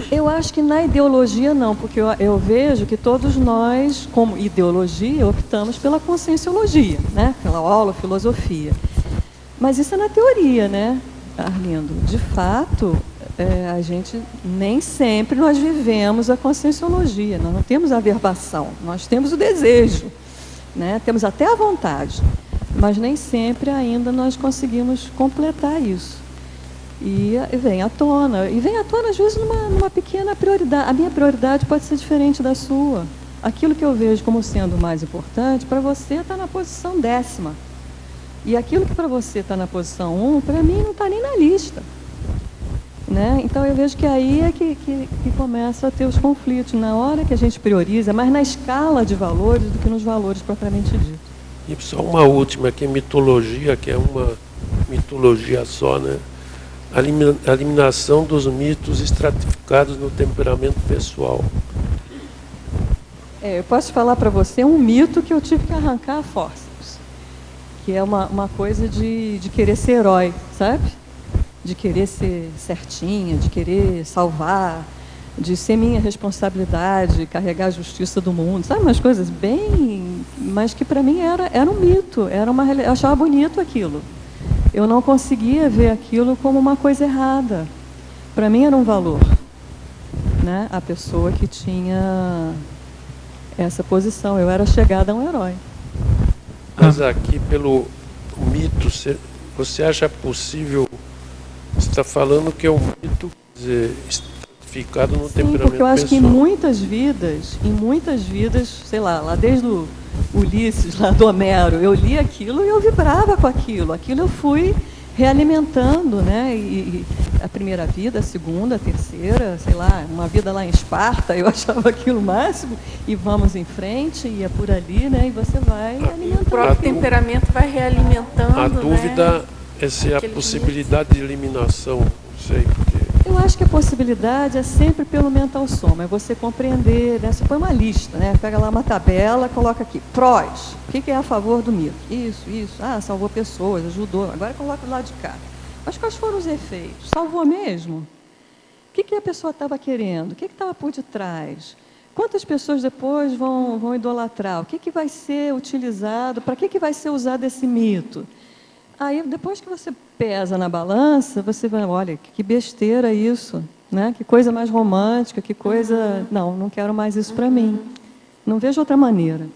Eu acho que na ideologia não, porque eu vejo que todos nós, como ideologia, optamos pela conscienciologia, né? Pela holofilosofia. Mas isso é na teoria, né, Arlindo? De fato, a gente nem sempre nós vivemos a conscienciologia, nós não temos a averbação, nós temos o desejo, né? Temos até a vontade, mas nem sempre ainda nós conseguimos completar isso. E vem à tona, às vezes numa pequena prioridade. A minha prioridade pode ser diferente da sua. Aquilo que eu vejo como sendo mais importante, para você está na posição 10ª. E aquilo que para você está na posição 1, para mim não está nem na lista. Né? Então eu vejo que aí é que começa a ter os conflitos, na hora que a gente prioriza, mas na escala de valores do que nos valores propriamente dito. E só uma última, que é mitologia, que é uma mitologia só, né? A eliminação dos mitos estratificados no temperamento pessoal. Eu posso falar para você um mito que eu tive que arrancar a forças, que é uma coisa de querer ser herói, sabe? De querer ser certinha, de querer salvar, de ser minha responsabilidade, carregar a justiça do mundo, sabe? Umas coisas bem... Mas que para mim era um mito, eu achava bonito aquilo. Eu não conseguia ver aquilo como uma coisa errada. Para mim era um valor, né? A pessoa que tinha essa posição. Eu era chegada a um herói. Mas aqui, pelo mito, você acha possível... Você está falando que é um mito, quer dizer, estratificado no temperamento pessoal. Porque eu acho que em muitas vidas, sei lá desde o Ulisses, lá do Homero, eu li aquilo e eu vibrava com aquilo. Aquilo eu fui realimentando, né? E a primeira vida, a segunda, a terceira, sei lá, uma vida lá em Esparta, eu achava aquilo o máximo, e vamos em frente, e é por ali, né? E você vai alimentando. O próprio temperamento vai realimentando. A dúvida, né? É se a possibilidade de eliminação, não sei porque... Eu acho que a possibilidade é sempre pelo mental soma, é você compreender, né? Você põe uma lista, né? Pega lá uma tabela, coloca aqui, prós, o que é a favor do mito? Isso, salvou pessoas, ajudou, agora coloca do lado de cá. Mas quais foram os efeitos? Salvou mesmo? O que a pessoa estava querendo? O que estava por detrás? Quantas pessoas depois vão idolatrar? O que vai ser utilizado? Para que vai ser usado esse mito? Aí, depois que você pesa na balança, você vai, olha, que besteira isso, né? Que coisa mais romântica, que coisa... Não quero mais isso para mim. Não vejo outra maneira.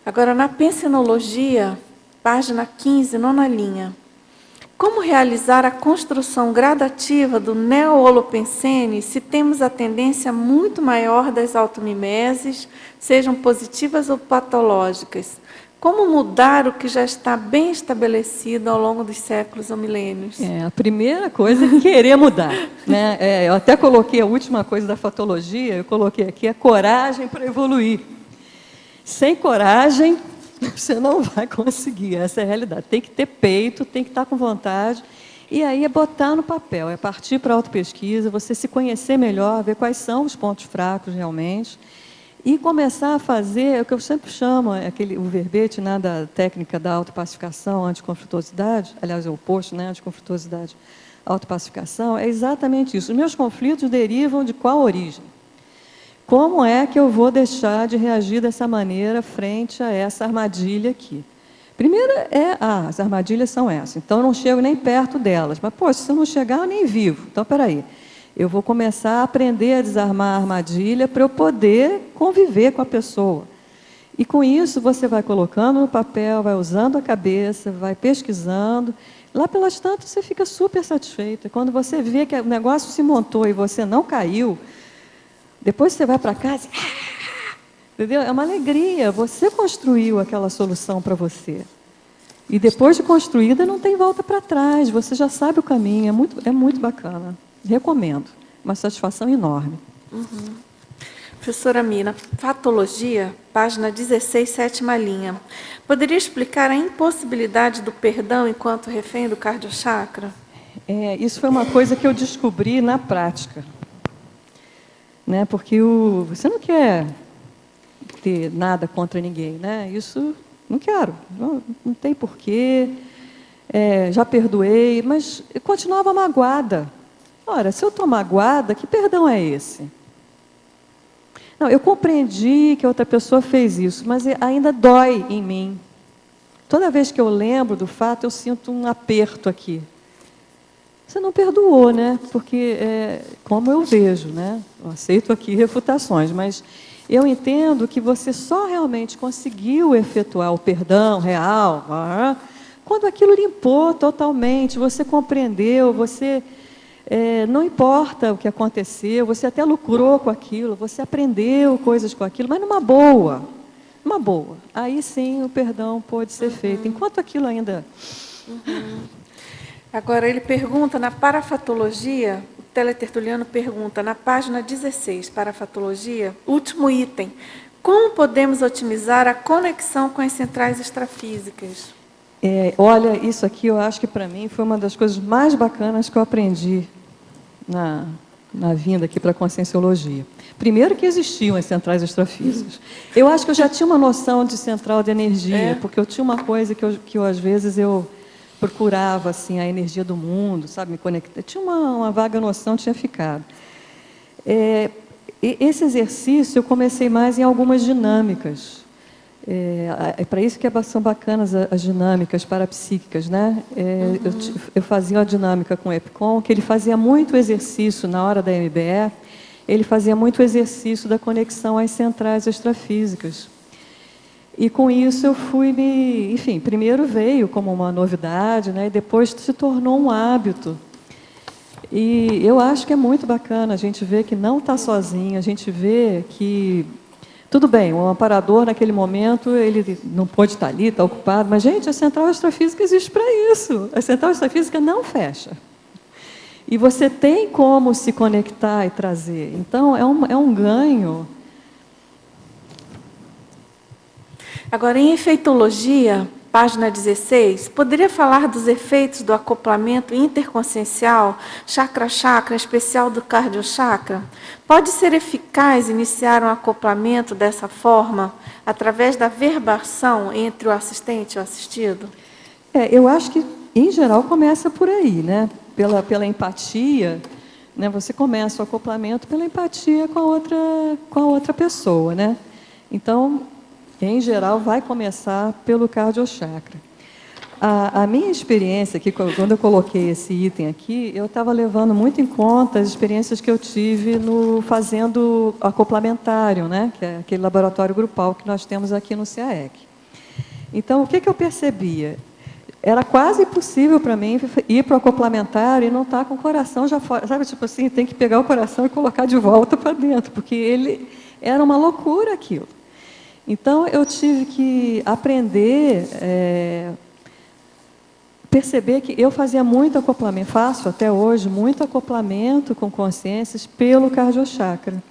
Agora, na pensenologia, página 15, 9ª linha. Como realizar a construção gradativa do neo-holopensene se temos a tendência muito maior das automimeses, sejam positivas ou patológicas? Como mudar o que já está bem estabelecido ao longo dos séculos ou milênios? A primeira coisa é querer mudar. Né? Eu até coloquei a última coisa da fatologia, eu coloquei aqui a coragem para evoluir. Sem coragem, você não vai conseguir, essa é a realidade. Tem que ter peito, tem que estar com vontade, e aí é botar no papel, é partir para a autopesquisa, você se conhecer melhor, ver quais são os pontos fracos realmente, e começar a fazer o que eu sempre chamo, o verbete, né, da técnica da autopacificação, anticonflituosidade, aliás, é o oposto, né, anticonflituosidade, autopacificação, é exatamente isso. Os meus conflitos derivam de qual origem? Como é que eu vou deixar de reagir dessa maneira frente a essa armadilha aqui? Primeiro as armadilhas são essas, então eu não chego nem perto delas. Mas, poxa, se eu não chegar, eu nem vivo. Então, espera aí. Eu vou começar a aprender a desarmar a armadilha para eu poder conviver com a pessoa. E com isso você vai colocando no papel, vai usando a cabeça, vai pesquisando. Lá pelas tantas você fica super satisfeita. Quando você vê que o negócio se montou e você não caiu, depois você vai para casa, entendeu? É uma alegria. Você construiu aquela solução para você. E depois de construída, não tem volta para trás. Você já sabe o caminho. É muito bacana. Recomendo. Uma satisfação enorme. Professora Mina, Fatologia, página 16, 7ª linha. Poderia explicar a impossibilidade do perdão enquanto refém do cardiochakra? Isso foi uma coisa que eu descobri na prática. Né? Porque você não quer ter nada contra ninguém, né? Isso não quero, não tem porquê, já perdoei, mas eu continuava magoada. Ora, se eu estou magoada, que perdão é esse? Não, eu compreendi que a outra pessoa fez isso, mas ainda dói em mim. Toda vez que eu lembro do fato, eu sinto um aperto aqui. Você não perdoou, né? Porque, como eu vejo, né? Eu aceito aqui refutações, mas eu entendo que você só realmente conseguiu efetuar o perdão real quando aquilo limpou totalmente, você compreendeu, você não importa o que aconteceu, você até lucrou com aquilo, você aprendeu coisas com aquilo, mas numa boa. Aí sim o perdão pode ser feito. Enquanto aquilo ainda... Agora ele pergunta na parafatologia, o teletertuliano pergunta na página 16, parafatologia, último item, como podemos otimizar a conexão com as centrais extrafísicas? Olha, isso aqui eu acho que para mim foi uma das coisas mais bacanas que eu aprendi na vinda aqui para a Conscienciologia. Primeiro que existiam as centrais extrafísicas. Eu acho que eu já tinha uma noção de central de energia, porque eu tinha uma coisa que eu às vezes eu procurava assim a energia do mundo, sabe, me conectar. Tinha uma vaga noção, tinha ficado. Esse exercício eu comecei mais em algumas dinâmicas. Para isso que são bacanas as dinâmicas parapsíquicas, né? Eu fazia uma dinâmica com o EPCOM, que ele fazia muito exercício na hora da MBE, ele fazia muito exercício da conexão às centrais extrafísicas. E com isso eu fui enfim, primeiro veio como uma novidade, né? E depois se tornou um hábito. E eu acho que é muito bacana a gente ver que não está sozinho, a gente vê que, tudo bem, o amparador naquele momento, ele não pode estar ali, está ocupado, mas, gente, a central extrafísica existe para isso. A central extrafísica não fecha. E você tem como se conectar e trazer. Então, é um ganho. Agora, em efeitologia, página 16, poderia falar dos efeitos do acoplamento interconsciencial, chakra-chakra, em especial do cardiochakra? Pode ser eficaz iniciar um acoplamento dessa forma, através da verbação entre o assistente e o assistido? Eu acho que, em geral, começa por aí, né? Pela empatia, né? Você começa o acoplamento pela empatia com a outra pessoa, né? Então, em geral, vai começar pelo cardiochakra. A minha experiência, aqui, quando eu coloquei esse item aqui, eu estava levando muito em conta as experiências que eu tive fazendo acoplamentário, né? Que é aquele laboratório grupal que nós temos aqui no CAEC. Então, o que eu percebia? Era quase impossível para mim ir para o acoplamentário e não estar com o coração já fora. Sabe, tipo assim, tem que pegar o coração e colocar de volta para dentro, porque ele era uma loucura aquilo. Então, eu tive que aprender, perceber que eu fazia muito acoplamento, faço até hoje, muito acoplamento com consciências pelo cardiochakra.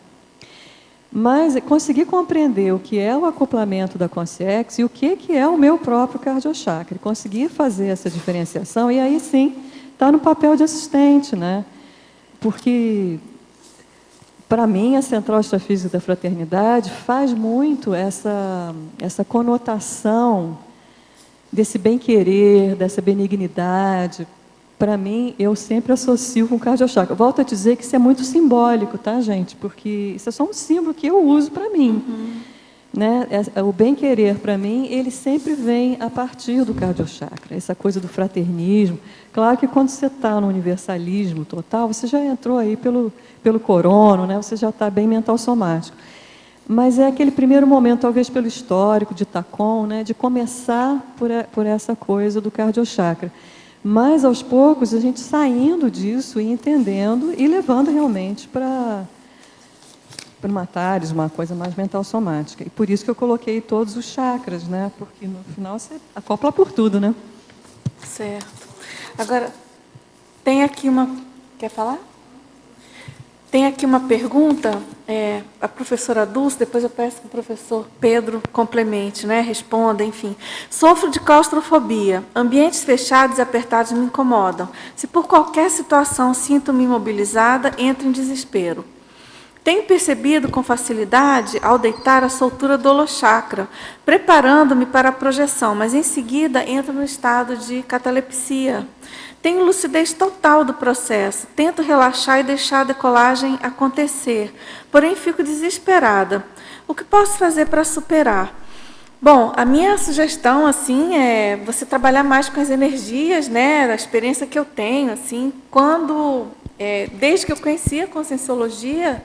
Mas consegui compreender o que é o acoplamento da consciência e o que é o meu próprio cardiochakra. Consegui fazer essa diferenciação e aí sim, está no papel de assistente, né? Porque... Para mim, a Central Extrafísica da Fraternidade faz muito essa conotação desse bem-querer, dessa benignidade. Para mim, eu sempre associo com o cardiochakra. Volto a dizer que isso é muito simbólico, tá, gente? Porque isso é só um símbolo que eu uso para mim. Né? O bem-querer, para mim, ele sempre vem a partir do cardiochakra. Essa coisa do fraternismo. Claro que quando você está no universalismo total, você já entrou aí pelo corono, né? Você já está bem mental somático. Mas é aquele primeiro momento, talvez pelo histórico de Tacon, né, de começar por essa coisa do cardiochakra. Mas, aos poucos, a gente saindo disso e entendendo e levando realmente para uma TARES, uma coisa mais mental somática. E por isso que eu coloquei todos os chakras, né, porque no final você acopla por tudo, né? Certo. Agora, tem aqui uma... Quer falar? Tem aqui uma pergunta, a professora Dulce, depois eu peço que o professor Pedro complemente, né, responda, enfim. Sofro de claustrofobia. Ambientes fechados e apertados me incomodam. Se por qualquer situação sinto-me imobilizada, entro em desespero. Tenho percebido com facilidade, ao deitar, a soltura do holochakra, preparando-me para a projeção, mas em seguida entro no estado de catalepsia. Tenho lucidez total do processo, tento relaxar e deixar a decolagem acontecer, porém fico desesperada. O que posso fazer para superar? Bom, a minha sugestão assim é você trabalhar mais com as energias, né, da experiência que eu tenho, assim, desde que eu conheci a Conscienciologia,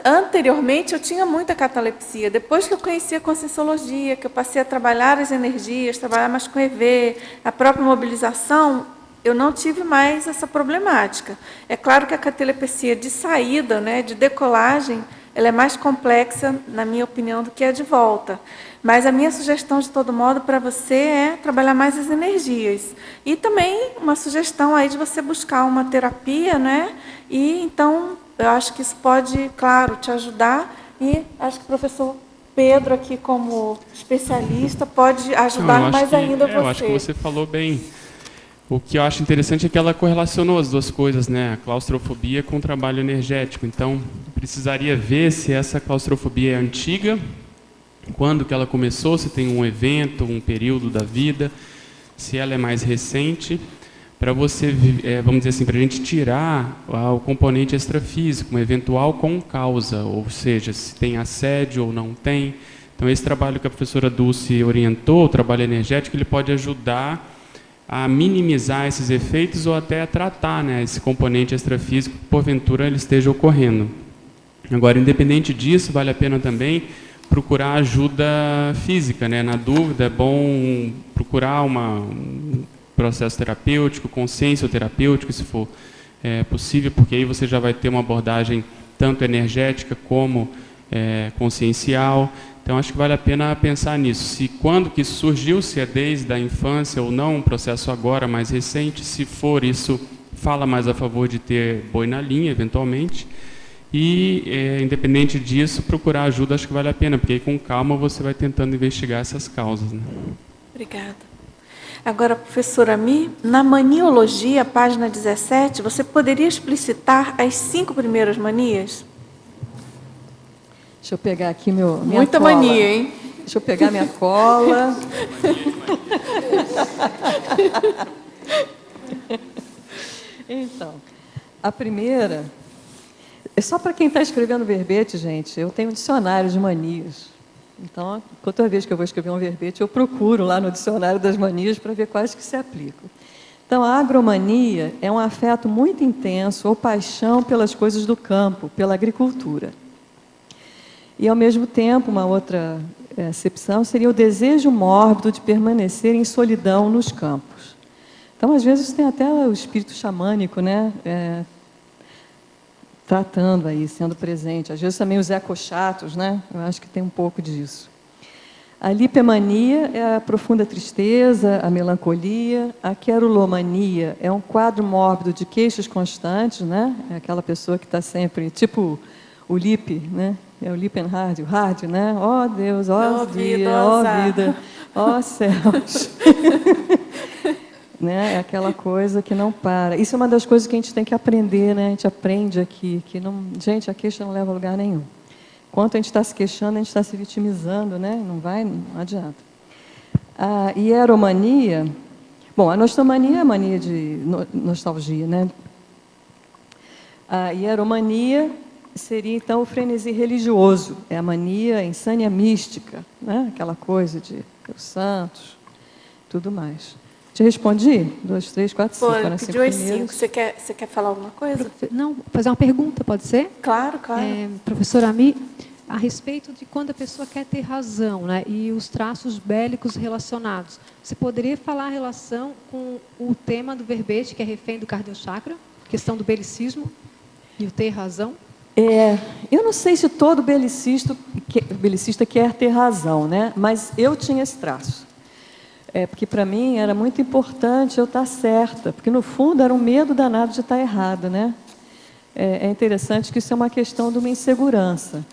anteriormente eu tinha muita catalepsia. Depois que eu conheci a Conscienciologia, que eu passei a trabalhar as energias, trabalhar mais com EV, a própria mobilização, eu não tive mais essa problemática. É claro que a catalepsia de saída, né, de decolagem, ela é mais complexa, na minha opinião, do que a de volta. Mas a minha sugestão, de todo modo, para você é trabalhar mais as energias. E também uma sugestão aí de você buscar uma terapia, né? E então, eu acho que isso pode, claro, te ajudar. E acho que o professor Pedro, aqui como especialista, pode ajudar mais ainda você. Eu acho que você falou bem. O que eu acho interessante é que ela correlacionou as duas coisas, né? A claustrofobia com o trabalho energético. Então, precisaria ver se essa claustrofobia é antiga, quando que ela começou, se tem um evento, um período da vida, se ela é mais recente, para você, vamos dizer assim, para a gente tirar o componente extrafísico, uma eventual com causa, ou seja, se tem assédio ou não tem. Então, esse trabalho que a professora Dulce orientou, o trabalho energético, ele pode ajudar a minimizar esses efeitos ou até a tratar, né, esse componente extrafísico que porventura ele esteja ocorrendo. Agora, independente disso, vale a pena também procurar ajuda física, né? Na dúvida, é bom procurar um processo terapêutico, consciência terapêutico, se for possível, porque aí você já vai ter uma abordagem tanto energética como consciencial. Então, acho que vale a pena pensar nisso. Se quando que isso surgiu, se é desde a infância ou não, um processo agora mais recente, se for isso, fala mais a favor de ter boi na linha, eventualmente. E, independente disso, procurar ajuda, acho que vale a pena, porque aí com calma você vai tentando investigar essas causas, né? Obrigada. Agora, professora Mi, na maniologia, página 17, você poderia explicitar as 5 primeiras manias? Deixa eu pegar aqui minha Muita cola. mania, hein? Deixa eu pegar minha cola. Então, a primeira... É só para quem está escrevendo verbete, gente. Eu tenho um dicionário de manias. Então, toda vez que eu vou escrever um verbete, eu procuro lá no dicionário das manias para ver quais que se aplicam. Então, a agromania é um afeto muito intenso ou paixão pelas coisas do campo, pela agricultura. E, ao mesmo tempo, uma outra acepção seria o desejo mórbido de permanecer em solidão nos campos. Então, às vezes, tem até o espírito xamânico, né? Tratando aí, sendo presente. Às vezes, também os ecochatos, né? Eu acho que tem um pouco disso. A lipemania é a profunda tristeza, a melancolia. A querulomania é um quadro mórbido de queixas constantes, né? É aquela pessoa que está sempre, tipo o Lippe, né? É o Lippenhard, o hard, né? Ó Deus, ó dia, ó vida, ó céus. Né? É aquela coisa que não para. Isso é uma das coisas que a gente tem que aprender, né? A gente aprende aqui, que não, gente, a queixa não leva a lugar nenhum. Enquanto a gente está se queixando, a gente está se vitimizando, né? Não adianta. A hieromania, bom, a nostalmania é a mania de nostalgia, né? A hieromania seria, então, o frenesi religioso. É a mania, a insânia mística, né? Aquela coisa de os santos, tudo mais. Te respondi? 2, 3, 4, 5. Pô, pediu as 5. Você quer falar alguma coisa? Não, fazer uma pergunta, pode ser? Claro, claro. Professora Ami, a respeito de quando a pessoa quer ter razão, né? E os traços bélicos relacionados. Você poderia falar a relação com o tema do verbete, que é refém do cardiochakra, questão do belicismo e o ter razão? Eu não sei se todo belicista quer ter razão, né? Mas eu tinha esse traço. Porque para mim era muito importante eu estar certa, porque no fundo era um medo danado de estar errada, né? É interessante que isso é uma questão de uma insegurança,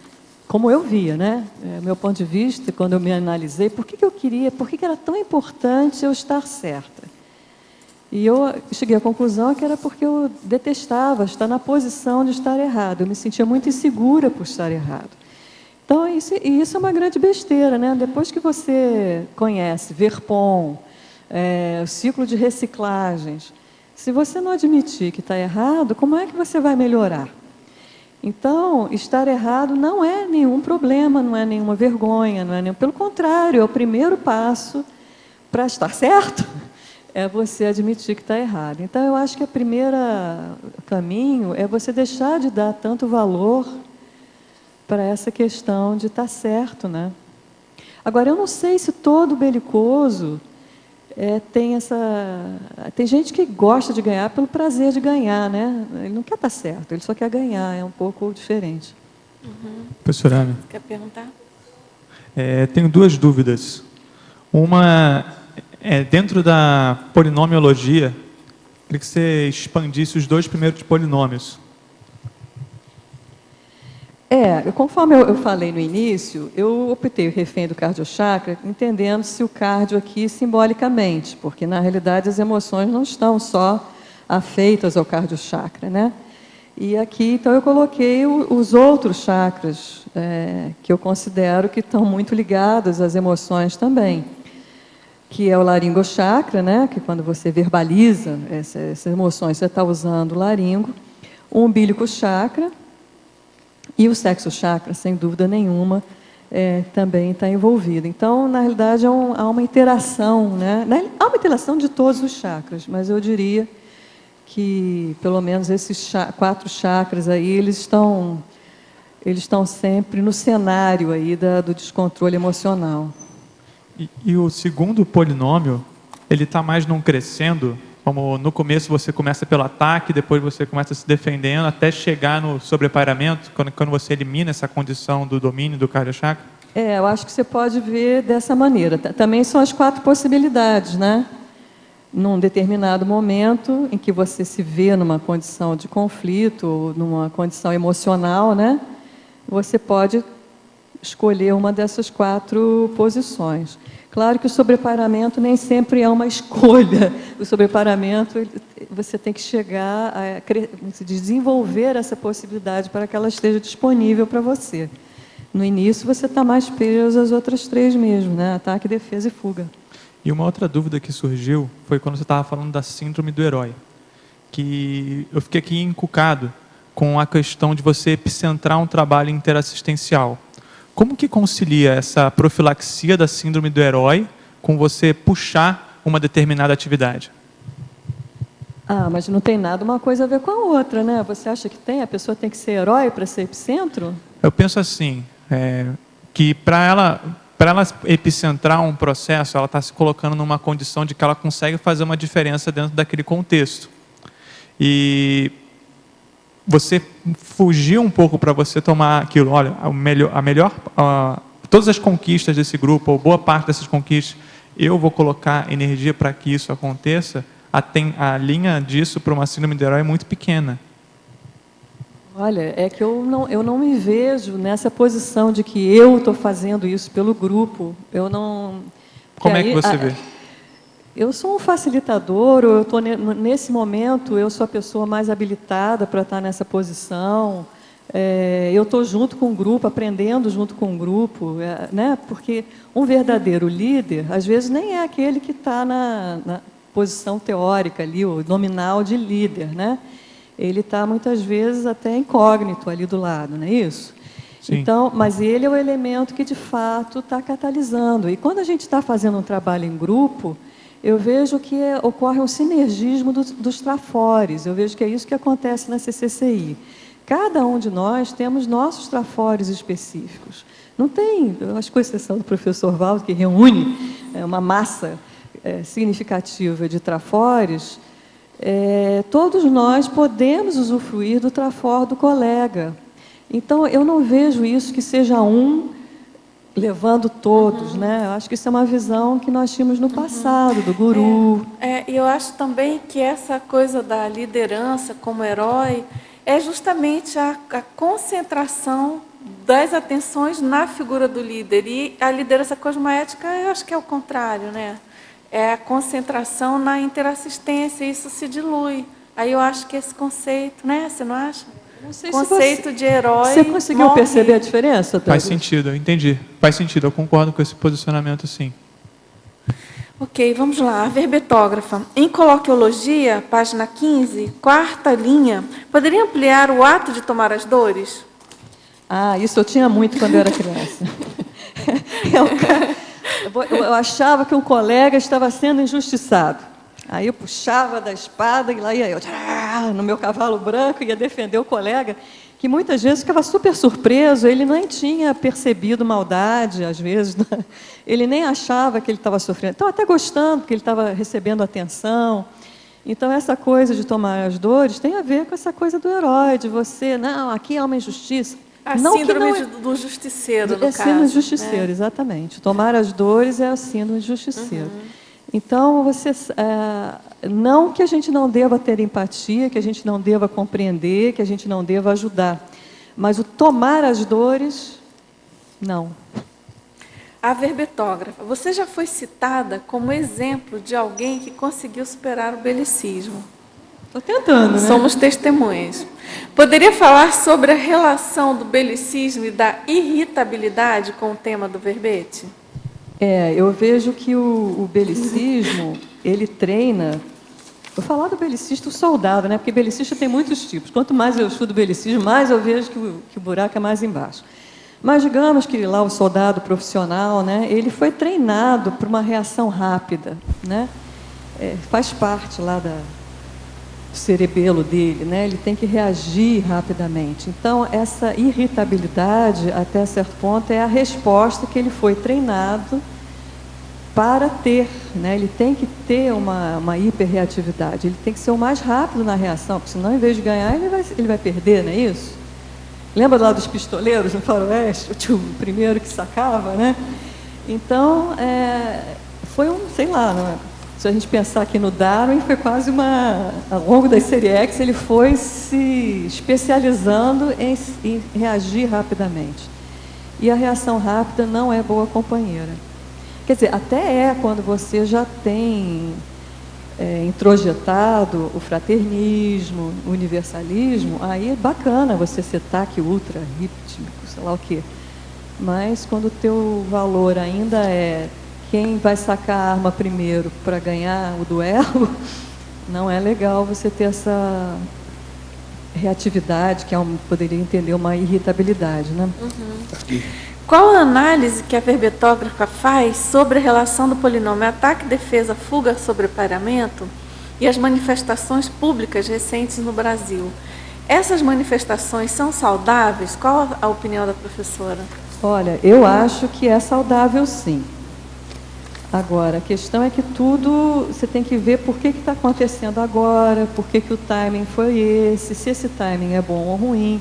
como eu via, né? Meu ponto de vista, quando eu me analisei, por que era tão importante eu estar certa? E eu cheguei à conclusão que era porque eu detestava estar na posição de estar errado, eu me sentia muito insegura por estar errado. Então, isso é uma grande besteira, né? Depois que você conhece Verpon, o ciclo de reciclagens, se você não admitir que está errado, como é que você vai melhorar? Então, estar errado não é nenhum problema, não é nenhuma vergonha, pelo contrário, é o primeiro passo para estar certo, é você admitir que está errado. Então, eu acho que o primeiro caminho é você deixar de dar tanto valor para essa questão de estar certo, né? Agora, eu não sei se todo belicoso tem gente que gosta de ganhar pelo prazer de ganhar, né? Ele não quer estar certo, ele só quer ganhar, é um pouco diferente. Professora Ana. Quer perguntar? Tenho duas dúvidas. Uma é dentro da polinomiologia, queria que você expandisse os dois primeiros polinômios. Conforme eu falei no início, eu optei o refém do cardiochakra, entendendo-se o cardio aqui simbolicamente, porque, na realidade, as emoções não estão só afeitas ao cardiochakra, né? E aqui, então, eu coloquei os outros chakras, que eu considero que estão muito ligados às emoções também, que é o laringochakra, né? Que quando você verbaliza essas emoções, você está usando o laringo, o umbilico chakra, e o sexo chakra, sem dúvida nenhuma, também está envolvido. Então, na realidade, há uma interação, né? Há uma interação de todos os chakras, mas eu diria que, pelo menos, esses 4 chakras aí, eles estão sempre no cenário aí do descontrole emocional. E o segundo polinômio, ele está mais num crescendo, como no começo você começa pelo ataque, depois você começa se defendendo, até chegar no sobrepairamento, quando você elimina essa condição do domínio do cardiochakra? Eu acho que você pode ver dessa maneira. Também são as 4 possibilidades, né? Num determinado momento em que você se vê numa condição de conflito, ou numa condição emocional, né? Você pode escolher uma dessas 4 posições. Claro que o sobrepairamento nem sempre é uma escolha. O sobrepairamento, você tem que chegar a desenvolver essa possibilidade para que ela esteja disponível para você. No início, você está mais preso às outras 3 mesmo, né? Ataque, defesa e fuga. E uma outra dúvida que surgiu foi quando você estava falando da síndrome do herói, que eu fiquei aqui encucado com a questão de você epicentrar um trabalho interassistencial. Como que concilia essa profilaxia da síndrome do herói com você puxar uma determinada atividade? Mas não tem nada uma coisa a ver com a outra, né? Você acha que tem? A pessoa tem que ser herói para ser epicentro? Eu penso assim, que para ela epicentrar um processo, ela está se colocando numa condição de que ela consegue fazer uma diferença dentro daquele contexto. E você fugir um pouco para você tomar aquilo, olha, todas as conquistas desse grupo, ou boa parte dessas conquistas, eu vou colocar energia para que isso aconteça, a linha disso para uma síndrome do herói é muito pequena. Olha, é que eu não me vejo nessa posição de que eu estou fazendo isso pelo grupo. Eu não... Como é que você vê? Eu sou um facilitador, eu estou nesse momento, eu sou a pessoa mais habilitada para estar nessa posição. Eu estou junto com o grupo, aprendendo junto com o grupo, né? Porque um verdadeiro líder, às vezes, nem é aquele que está na posição teórica ali, o nominal de líder, né? Ele está, muitas vezes, até incógnito ali do lado, não é isso? Sim. Então, mas ele é o elemento que, de fato, está catalisando. E quando a gente está fazendo um trabalho em grupo, eu vejo que ocorre um sinergismo dos trafores. Eu vejo que é isso que acontece na CCCI. Cada um de nós temos nossos trafores específicos. Não tem, eu acho que com exceção do professor Valdo, que reúne uma massa significativa de trafores, todos nós podemos usufruir do trafor do colega. Então, eu não vejo isso que seja um levando todos, né? Eu acho que isso é uma visão que nós tínhamos no passado, do guru. E eu acho também que essa coisa da liderança como herói é justamente a concentração das atenções na figura do líder. E a liderança cosmoética, eu acho que é o contrário, né? É a concentração na interassistência, isso se dilui. Aí eu acho que esse conceito, né? Você não acha? Não sei conceito se de herói. Você conseguiu perceber a diferença, Douglas? Faz sentido, eu entendi. Faz sentido, eu concordo com esse posicionamento, sim. Ok, vamos lá. A verbetógrafa. Em coloquiologia, página 15, quarta linha, poderia ampliar o ato de tomar as dores? Isso eu tinha muito quando eu era criança. Eu achava que um colega estava sendo injustiçado. Aí eu puxava da espada e lá ia eu, no meu cavalo branco, ia defender o colega, que muitas vezes ficava super surpreso, ele nem tinha percebido maldade, às vezes, ele nem achava que ele estava sofrendo. Estava até gostando, porque ele estava recebendo atenção. Então, essa coisa de tomar as dores tem a ver com essa coisa do herói, de você, não, aqui há uma injustiça. A não, síndrome do justiceiro, no caso. É síndrome de justiceiro, exatamente. Tomar as dores é a síndrome de justiceiro. Então, não que a gente não deva ter empatia, que a gente não deva compreender, que a gente não deva ajudar, mas o tomar as dores, não. A verbetógrafa, você já foi citada como exemplo de alguém que conseguiu superar o belicismo. Estou tentando, né? Somos testemunhas. Poderia falar sobre a relação do belicismo e da irritabilidade com o tema do verbete? Eu vejo que o belicismo, ele treina... Vou falar do belicista, o soldado, né? Porque belicista tem muitos tipos. Quanto mais eu estudo belicismo, mais eu vejo que o buraco é mais embaixo. Mas digamos que lá o soldado profissional, né? Ele foi treinado para uma reação rápida, né? Faz parte lá do cerebelo dele, né? Ele tem que reagir rapidamente. Então, essa irritabilidade, até certo ponto, é a resposta que ele foi treinado para ter, né? Ele tem que ter uma hiperreatividade, ele tem que ser o mais rápido na reação, porque senão, em vez de ganhar, ele vai perder, não é isso? Lembra lá dos pistoleiros no faroeste? O primeiro que sacava, né? Então, foi sei lá, se a gente pensar aqui no Darwin, foi quase ao longo da série X, ele foi se especializando em reagir rapidamente. E a reação rápida não é boa companheira. Quer dizer, até quando você já tem introjetado o fraternismo, o universalismo, aí é bacana você ser taque ultra rítmico, sei lá o quê. Mas quando o teu valor ainda é quem vai sacar a arma primeiro para ganhar o duelo, não é legal você ter essa reatividade, que poderia entender uma irritabilidade, né? Qual a análise que a verbetógrafa faz sobre a relação do polinômio ataque, defesa, fuga, sobreparamento e as manifestações públicas recentes no Brasil? Essas manifestações são saudáveis? Qual a opinião da professora? Olha, eu acho que é saudável, sim. Agora, a questão é que tudo você tem que ver por que está acontecendo agora, por que o timing foi esse, se esse timing é bom ou ruim.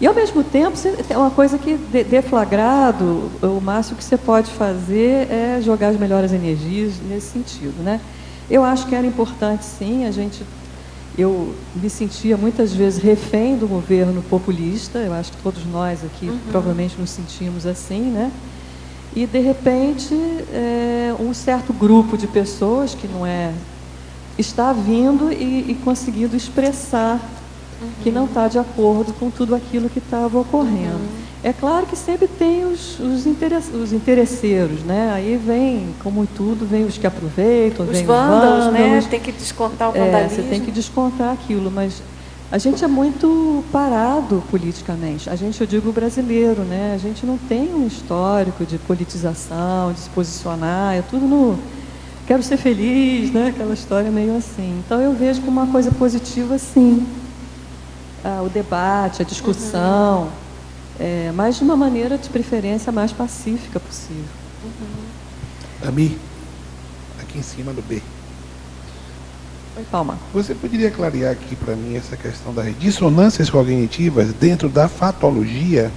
E, ao mesmo tempo, é uma coisa que, deflagrado, o máximo que você pode fazer é jogar as melhores energias nesse sentido, né? Eu acho que era importante, sim, eu me sentia muitas vezes refém do governo populista, eu acho que todos nós aqui provavelmente nos sentimos assim, né? E, de repente, um certo grupo de pessoas que está vindo e conseguindo expressar que não está de acordo com tudo aquilo que estava ocorrendo. É claro que sempre tem os interesseiros, né? Aí vem, como tudo, vem os que aproveitam, vem os vândalos, né? Tem que descontar o vandalismo. Você tem que descontar aquilo, mas a gente é muito parado politicamente. Eu digo brasileiro, né? A gente não tem um histórico de politização, de se posicionar, é tudo no quero ser feliz, né? Aquela história meio assim. Então eu vejo como uma coisa positiva, sim. o debate, a discussão, mas de uma maneira, de preferência, mais pacífica possível. Ami, aqui em cima do B. Oi, Palma. Você poderia clarear aqui para mim essa questão das dissonâncias cognitivas dentro da fatologia?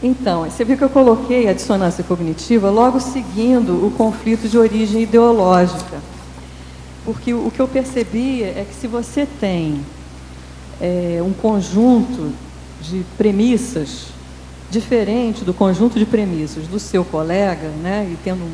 Então, você viu que eu coloquei a dissonância cognitiva logo seguindo o conflito de origem ideológica. Porque o que eu percebi é que se você tem um conjunto de premissas diferente do conjunto de premissas do seu colega, né, e tendo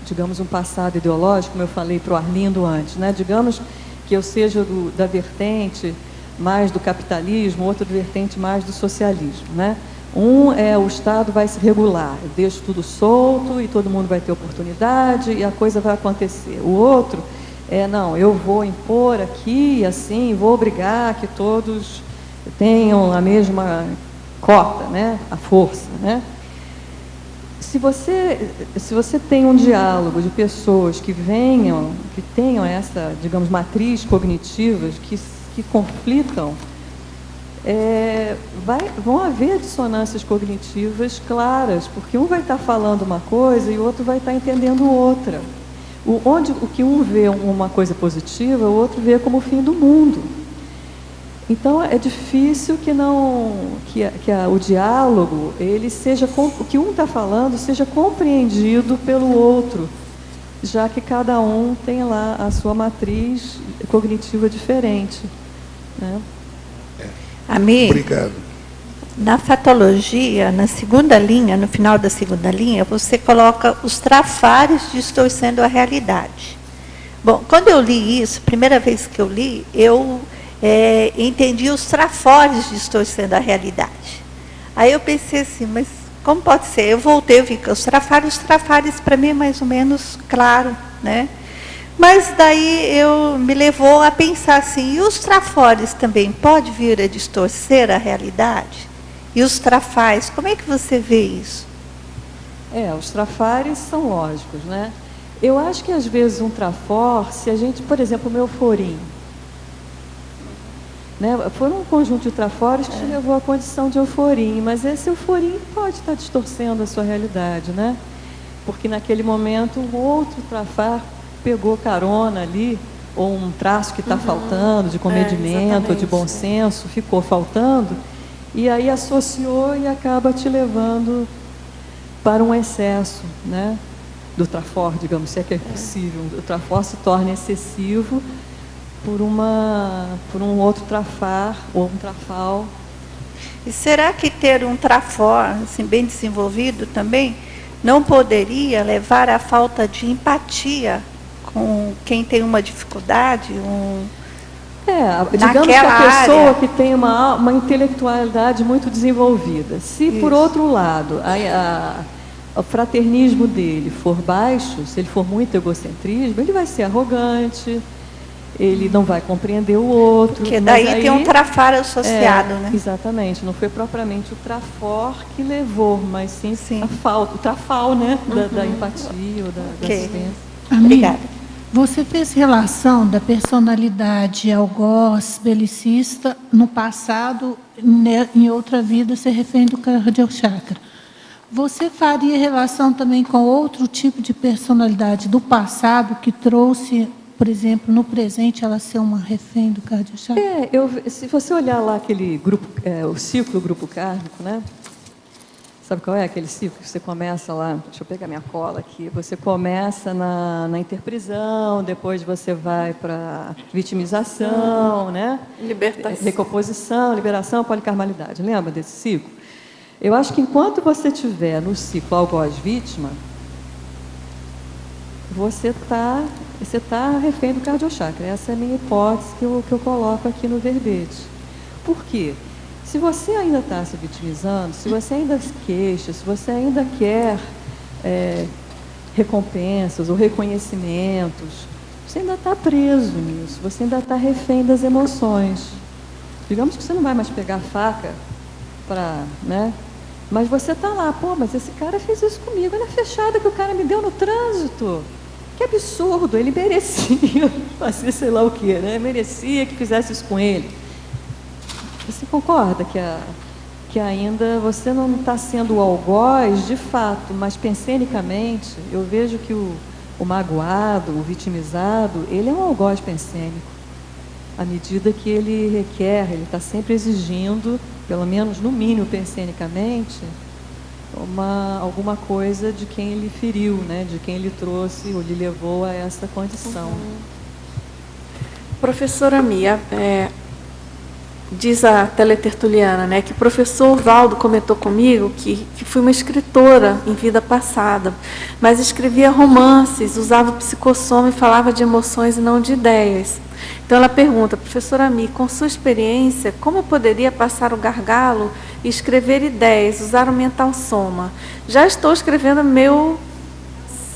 digamos, um passado ideológico, como eu falei para o Arlindo antes, né, digamos que eu seja da vertente mais do capitalismo, outra vertente mais do socialismo, né? O Estado vai se regular, eu deixo tudo solto e todo mundo vai ter oportunidade e a coisa vai acontecer. O outro não, eu vou impor aqui, assim, vou obrigar que todos tenham a mesma cota, né, a força, né? Se você tem um diálogo de pessoas que tenham essa, digamos, matriz cognitiva, que conflitam, vão haver dissonâncias cognitivas claras, porque um vai estar falando uma coisa e o outro vai estar entendendo outra. O que um vê uma coisa positiva, o outro vê como o fim do mundo. Então, é difícil que o diálogo, o que um está falando, seja compreendido pelo outro, já que cada um tem lá a sua matriz cognitiva diferente, né? Ami, obrigado. Na fatologia, na segunda linha, no final da segunda linha, você coloca os trafares distorcendo a realidade. Bom, quando eu li isso, primeira vez que eu li, eu entendi os trafores distorcendo a realidade. Aí eu pensei assim, mas como pode ser? Eu voltei, eu vi que os trafares para mim é mais ou menos claro, né? Mas daí me levou a pensar assim, e os trafores também pode vir a distorcer a realidade? E os trafais, como é que você vê isso? Os trafares são lógicos, né? Eu acho que às vezes um trafor, se a gente, por exemplo, o meu forim, né, foram um conjunto de trafores que te levou à condição de euforim, mas esse euforim pode estar distorcendo a sua realidade, né? Porque naquele momento o outro trafar pegou carona ali, ou um traço que está faltando, de comedimento, ou de bom senso, ficou faltando, e aí associou e acaba te levando para um excesso, né, do trafor, digamos, se é que é possível. O trafor se torna excessivo por um outro trafar ou um trafal. E será que ter um trafor assim, bem desenvolvido também não poderia levar à falta de empatia com quem tem uma dificuldade? Digamos que a pessoa que tem uma intelectualidade muito desenvolvida, se por outro lado o fraternismo dele for baixo, se ele for muito egocentrismo, ele vai ser arrogante, ele não vai compreender o outro. Porque daí tem um trafar associado, né? Exatamente, não foi propriamente o trafor que levou, mas sim. A falta, o trafal, né? Da empatia ou da assistência. Obrigada. Você fez relação da personalidade algoz, belicista, no passado, em outra vida, ser refém do cardiochakra. Você faria relação também com outro tipo de personalidade do passado que trouxe, por exemplo, no presente, ela ser uma refém do cardiochakra? Se você olhar lá aquele grupo, o ciclo grupo kármico, né? Sabe qual é aquele ciclo que você começa lá? Deixa eu pegar minha cola aqui. Você começa na interprisão, depois você vai para vitimização, né? Libertação. Recomposição, liberação, policarmalidade. Lembra desse ciclo? Eu acho que enquanto você estiver no ciclo algoz-vítima, você está refém do cardiochakra. Essa é a minha hipótese que eu coloco aqui no verbete. Por quê? Se você ainda está se vitimizando, se você ainda se queixa, se você ainda quer recompensas ou reconhecimentos, você ainda está preso nisso, você ainda está refém das emoções. Digamos que você não vai mais pegar a faca para, né? Mas você está lá, mas esse cara fez isso comigo, olha a fechada que o cara me deu no trânsito. Que absurdo, ele merecia fazer sei lá o quê, né? Merecia que fizesse isso com ele. Você concorda que ainda você não está sendo o algoz de fato, mas pensenicamente, eu vejo que o magoado, o vitimizado, ele é um algoz pensênico. À medida que ele requer, ele está sempre exigindo, pelo menos no mínimo pensenicamente, alguma coisa de quem ele feriu, né? De quem ele trouxe ou lhe levou a essa condição. Professora Mia, diz a teletertuliana, né, que o professor Valdo comentou comigo que fui uma escritora em vida passada, mas escrevia romances, usava o psicossoma e falava de emoções e não de ideias. Então ela pergunta, professora Mia, com sua experiência, como eu poderia passar o gargalo e escrever ideias, usar o mental soma? Já estou escrevendo meu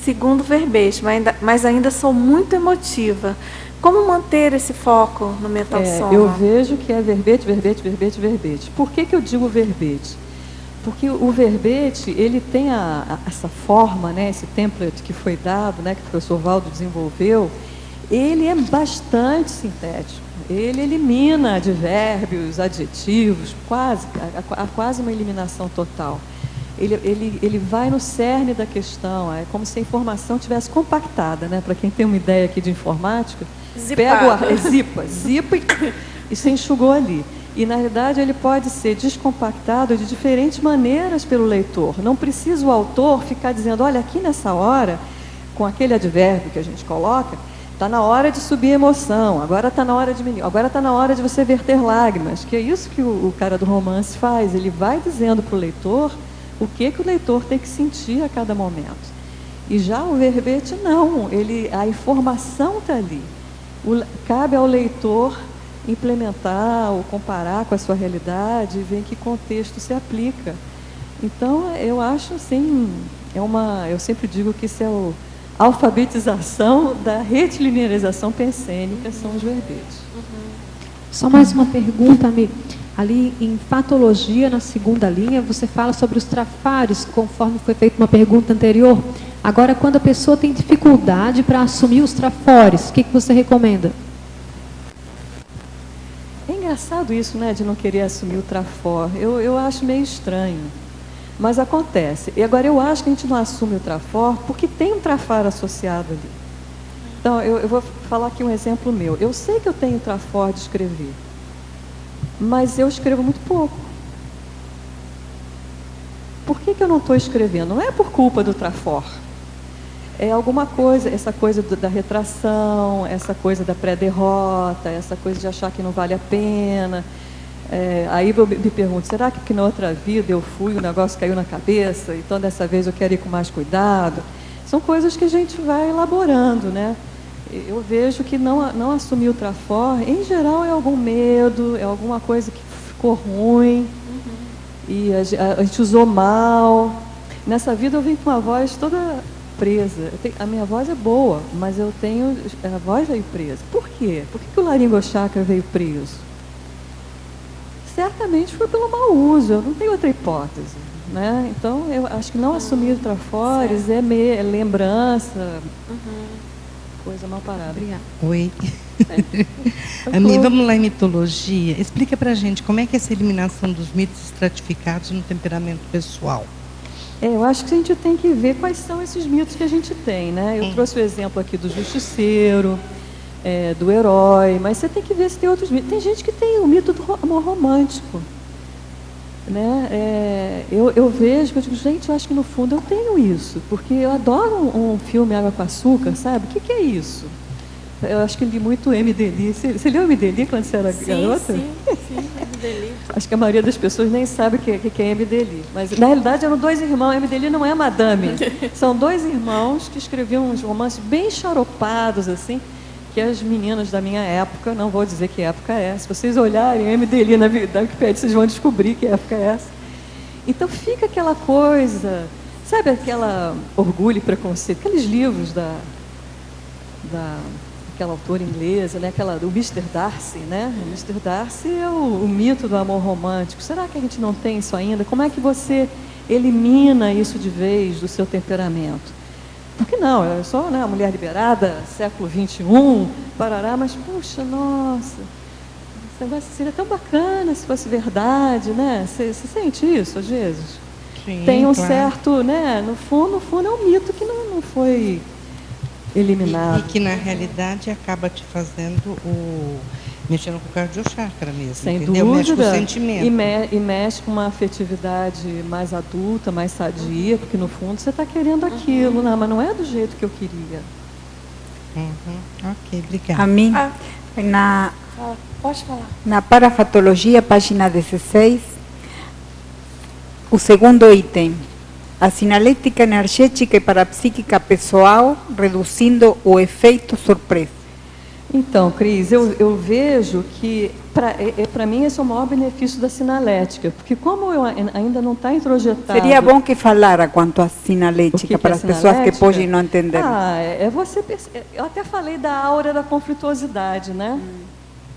segundo verbete, mas ainda sou muito emotiva. Como manter esse foco no mental soma? Eu vejo que é verbete, verbete, verbete, verbete. Por que eu digo verbete? Porque o verbete, ele tem essa forma, né, esse template que foi dado, né, que o professor Valdo desenvolveu, ele é bastante sintético. Ele elimina advérbios, adjetivos, há quase uma eliminação total. Ele vai no cerne da questão, é como se a informação tivesse compactada, né? Para quem tem uma ideia aqui de informática, zipa e se enxugou ali. E, na realidade, ele pode ser descompactado de diferentes maneiras pelo leitor. Não precisa o autor ficar dizendo, olha, aqui nessa hora, com aquele advérbio que a gente coloca, está na hora de subir a emoção, agora está na hora de diminuir, agora está na hora de você verter lágrimas, que é isso que o cara do romance faz. Ele vai dizendo para o leitor o que o leitor tem que sentir a cada momento. E já o verbete, não. A informação está ali. Cabe ao leitor implementar ou comparar com a sua realidade e ver em que contexto se aplica. Então, eu acho assim, eu sempre digo que isso é a alfabetização da retilinearização pensênica, são os verbetes. Só mais uma pergunta, amigo. Ali em patologia, na segunda linha, você fala sobre os trafares, conforme foi feita uma pergunta anterior. Agora, quando a pessoa tem dificuldade para assumir os trafores, o que você recomenda? É engraçado isso, né, de não querer assumir o trafor. Eu acho meio estranho, mas acontece. E agora eu acho que a gente não assume o trafor porque tem um trafar associado ali. Então, eu vou falar aqui um exemplo meu. Eu sei que eu tenho trafor de escrever, mas eu escrevo muito pouco. Por que eu não estou escrevendo? Não é por culpa do trafor. É alguma coisa, essa coisa da retração, essa coisa da pré-derrota, essa coisa de achar que não vale a pena. Aí eu me pergunto, será que na outra vida eu fui, o negócio caiu na cabeça, então dessa vez eu quero ir com mais cuidado? São coisas que a gente vai elaborando, né? Eu vejo que não assumir o trafor, em geral, é algum medo, é alguma coisa que ficou ruim, e a gente usou mal. Nessa vida eu vim com uma voz toda presa. A minha voz é boa, mas a voz veio presa. Por quê? Por que o laringochakra veio preso? Certamente foi pelo mau uso, eu não tenho outra hipótese, né? Então, eu acho que não assumir o trafores é lembrança, coisa mal parada. Obrigada. Oi. Ami, vamos lá em mitologia. Explica pra gente como é que é essa eliminação dos mitos estratificados no temperamento pessoal. Eu acho que a gente tem que ver quais são esses mitos que a gente tem, né? Eu trouxe o exemplo aqui do justiceiro, do herói, mas você tem que ver se tem outros mitos. Tem gente que tem o mito do amor romântico, né? Eu vejo, eu digo, gente, eu acho que no fundo eu tenho isso, porque eu adoro um filme Água com Açúcar, sabe? O que é isso? Eu acho que li muito M.D.Li. Você leu M.D.Li quando você era garota? Sim, M.D.Li. Acho que a maioria das pessoas nem sabe o que é M.D.Li. Mas, na realidade, eram dois irmãos. M.D.Li não é madame. São dois irmãos que escreviam uns romances bem xaropados, assim, que as meninas da minha época, não vou dizer que época é, se vocês olharem M.D.Li na Wikipédia, vocês vão descobrir que época é essa. Então, fica aquela coisa, sabe aquela Orgulho e Preconceito, aqueles livros aquela autora inglesa, né? O Mr. Darcy, né? O Mr. Darcy é o mito do amor romântico. Será que a gente não tem isso ainda? Como é que você elimina isso de vez do seu temperamento? Porque não, eu sou, né, uma mulher liberada, século XXI, parará, mas, puxa, nossa, seria tão bacana se fosse verdade, né? Você sente isso às vezes? Sim, tem um claro. certo, né? No fundo é um mito que não foi eliminado. E que na realidade acaba te fazendo mexendo com o cardiochakra mesmo, Sem entendeu? dúvida. Mexe com o sentimento. E mexe com uma afetividade mais adulta, mais sadia, porque no fundo você está querendo aquilo, não, mas não é do jeito que eu queria. Ok, obrigada. A mim, Pode falar. na parafatologia, página 16, o segundo item, a sinalética energética e parapsíquica pessoal, reduzindo o efeito surpresa. Então, Cris, eu vejo que, para mim, esse é o maior benefício da sinalética, porque como ainda não está introjetado... Seria bom que falara quanto à sinalética, para as pessoas que podem não entender. Eu até falei da aura da conflituosidade, né?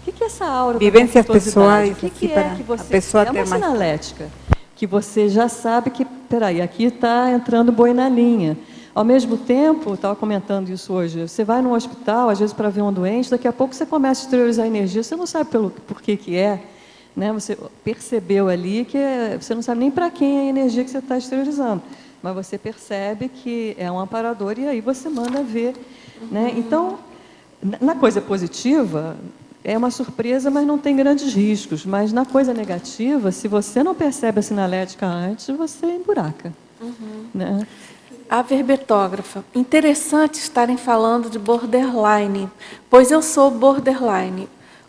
O que é essa aura Vivências da conflituosidade? pessoais, O que assim, é para que você... a pessoa é ter uma mais... sinalética, que você já sabe que, peraí, aqui está entrando boi na linha. Ao mesmo tempo, estava comentando isso hoje, você vai num hospital, às vezes para ver um doente, daqui a pouco você começa a exteriorizar a energia, você não sabe por que é, né? Você percebeu ali que você não sabe nem para quem é a energia que você está exteriorizando, mas você percebe que é um amparador e aí você manda ver, né? Então, na coisa positiva, é uma surpresa, mas não tem grandes riscos, mas na coisa negativa, se você não percebe a sinalética antes, você emburaca, né? A verbetógrafa. Interessante estarem falando de borderline, pois eu sou borderline.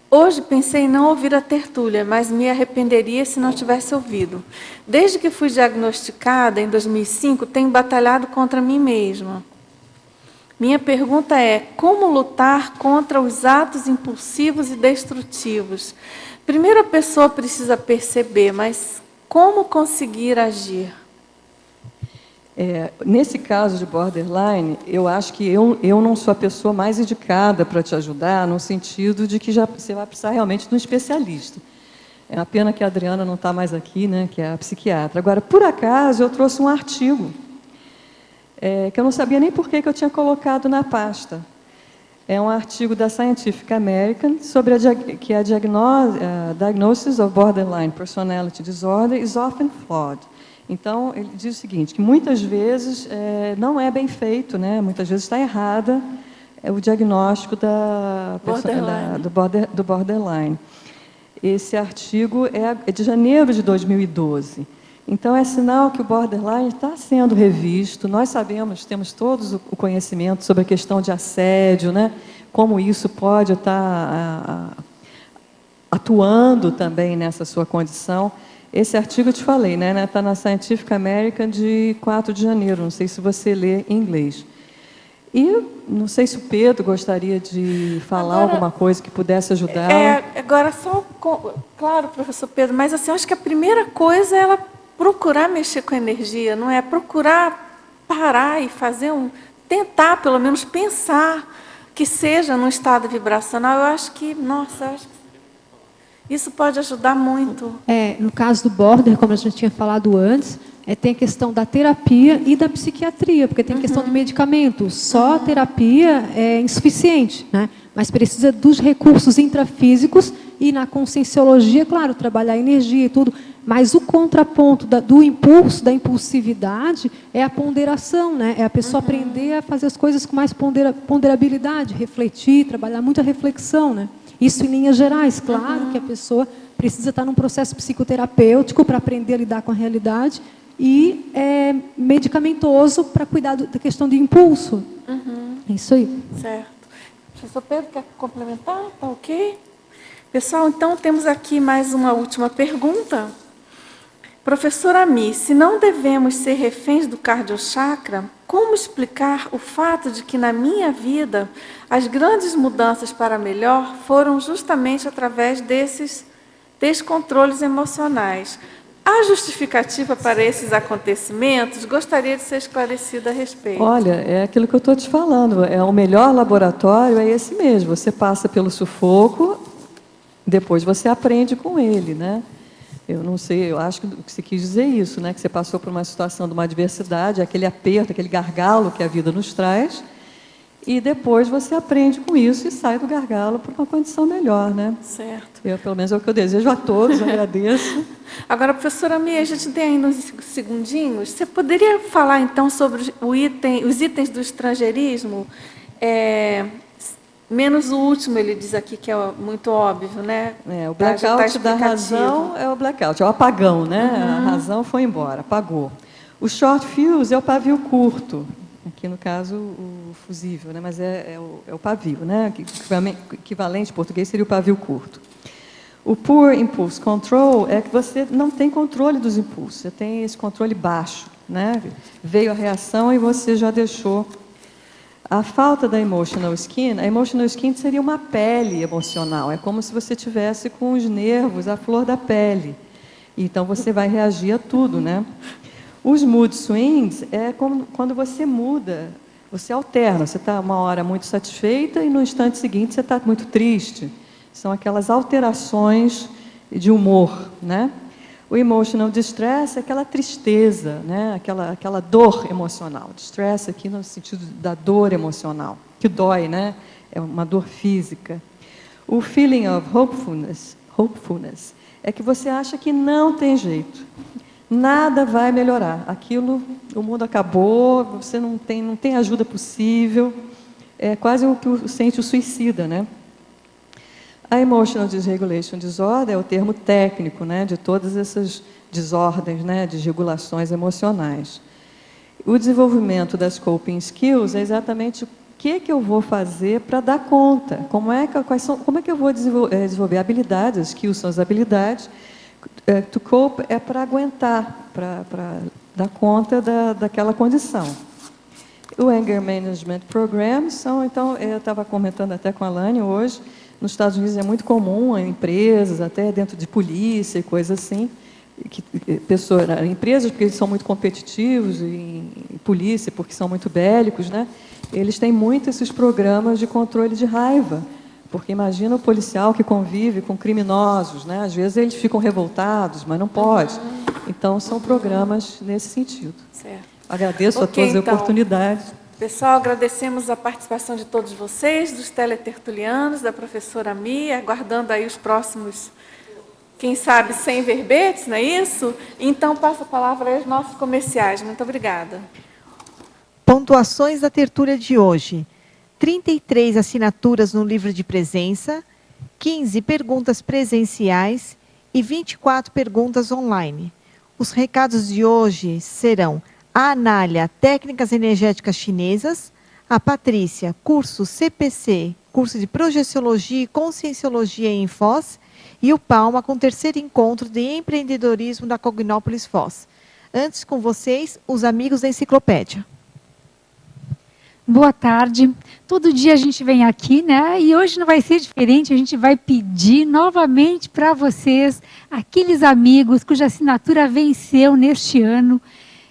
Hoje pensei em não ouvir a tertúlia, mas me arrependeria se não tivesse ouvido. Desde que fui diagnosticada, em 2005, tenho batalhado contra mim mesma. Minha pergunta é, como lutar contra os atos impulsivos e destrutivos? Primeiro a pessoa precisa perceber, mas como conseguir agir? Nesse caso de borderline, eu acho que eu não sou a pessoa mais indicada para te ajudar, no sentido de que você vai precisar realmente de um especialista. É uma pena que a Adriana não está mais aqui, né, que é a psiquiatra. Agora, por acaso, eu trouxe um artigo que eu não sabia nem por que eu tinha colocado na pasta. É um artigo da Scientific American sobre que a diagnosis of borderline personality disorder is often flawed. Então, ele diz o seguinte, que muitas vezes não é bem feito, né? Muitas vezes está errada o diagnóstico do borderline. Esse artigo é de janeiro de 2012. Então, é sinal que o borderline está sendo revisto. Nós sabemos, temos todos o conhecimento sobre a questão de assédio, né? Como isso pode estar atuando também nessa sua condição. Esse artigo eu te falei, né? Está na Scientific American de 4 de janeiro. Não sei se você lê em inglês. E não sei se o Pedro gostaria de falar alguma coisa que pudesse ajudar. Agora, claro, professor Pedro, mas assim, eu acho que a primeira coisa é ela procurar mexer com a energia, não é? Procurar parar e fazer tentar, pelo menos, pensar que seja num estado vibracional. Eu acho que, isso pode ajudar muito. No caso do border, como a gente tinha falado antes, tem a questão da terapia e da psiquiatria, porque tem a questão do medicamento. Só a terapia é insuficiente, né? Mas precisa dos recursos intrafísicos e na conscienciologia, claro, trabalhar a energia e tudo. Mas o contraponto do impulso, da impulsividade, é a ponderação, né? É a pessoa aprender a fazer as coisas com mais ponderabilidade, refletir, trabalhar muito a reflexão, né? Isso em linhas gerais, claro que a pessoa precisa estar num processo psicoterapêutico para aprender a lidar com a realidade e medicamentoso para cuidar da questão de impulso. É isso aí. Certo. Professor Pedro, quer complementar? Tá ok? Pessoal, então temos aqui mais uma última pergunta. Professora Ami, se não devemos ser reféns do cardiochakra, como explicar o fato de que na minha vida as grandes mudanças para melhor foram justamente através desses descontroles emocionais? A justificativa para esses acontecimentos gostaria de ser esclarecida a respeito. Olha, é aquilo que eu estou te falando. O melhor laboratório é esse mesmo. Você passa pelo sufoco, depois você aprende com ele, né? Eu não sei, eu acho que você quis dizer isso, né? Que você passou por uma situação de uma adversidade, aquele aperto, aquele gargalo que a vida nos traz, E depois você aprende com isso e sai do gargalo para uma condição melhor, né? Certo. Pelo menos é o que eu desejo a todos, agradeço. Agora, professora Mia, a gente tem ainda uns segundinhos. Você poderia falar, então, sobre os itens do estrangeirismo? Menos o último, ele diz aqui, que é muito óbvio, né? O blackout da razão é o blackout, é o apagão, né? A razão foi embora, apagou. O short fuse é o pavio curto. Aqui, no caso, o fusível, né? Mas é o pavio, né? Equivalente em português seria o pavio curto. O poor impulse control é que você não tem controle dos impulsos, você tem esse controle baixo, né? Veio a reação e você já deixou. A falta da emotional skin, a emotional skin seria uma pele emocional, é como se você tivesse com os nervos à flor da pele. Então você vai reagir a tudo, né? Os mood swings é quando você muda, você alterna, você está uma hora muito satisfeita e no instante seguinte você está muito triste. São aquelas alterações de humor, né? O emotional distress é aquela tristeza, né? Aquela dor emocional. Distress aqui no sentido da dor emocional, que dói, né? É uma dor física. O feeling of hopefulness é que você acha que não tem jeito. Nada vai melhorar. Aquilo, o mundo acabou, você não tem ajuda possível. É quase o que sente o suicida, né? A Emotional Dysregulation Disorder é o termo técnico, né, de todas essas desordens, né, desregulações emocionais. O desenvolvimento das coping skills é exatamente o que eu vou fazer para dar conta. Como é que eu vou desenvolver habilidades? Skills são as habilidades. To cope é para aguentar, para dar conta daquela condição. O Anger Management Program são, então, eu estava comentando até com a Lani hoje, nos Estados Unidos é muito comum, em empresas, até dentro de polícia e coisas assim, empresas porque eles são muito competitivos, e polícia porque são muito bélicos, né? Eles têm muito esses programas de controle de raiva, porque imagina o policial que convive com criminosos, né? Às vezes eles ficam revoltados, mas não pode. Então, são programas nesse sentido. Certo. Agradeço a todos a oportunidade. Pessoal, agradecemos a participação de todos vocês, dos teletertulianos, da professora Mia, aguardando aí os próximos, quem sabe, 100 verbetes, não é isso? Então, passo a palavra aos nossos comerciais. Muito obrigada. Pontuações da tertúlia de hoje. 33 assinaturas no livro de presença, 15 perguntas presenciais e 24 perguntas online. Os recados de hoje serão: a Anália, Técnicas Energéticas Chinesas; a Patrícia, curso CPC, curso de Projeciologia e Conscienciologia em Foz; e o Palma, com o 3º encontro de empreendedorismo da Cognópolis Foz. Antes, com vocês, os amigos da enciclopédia. Boa tarde. Todo dia a gente vem aqui, né? E hoje não vai ser diferente. A gente vai pedir novamente para vocês, aqueles amigos cuja assinatura venceu neste ano,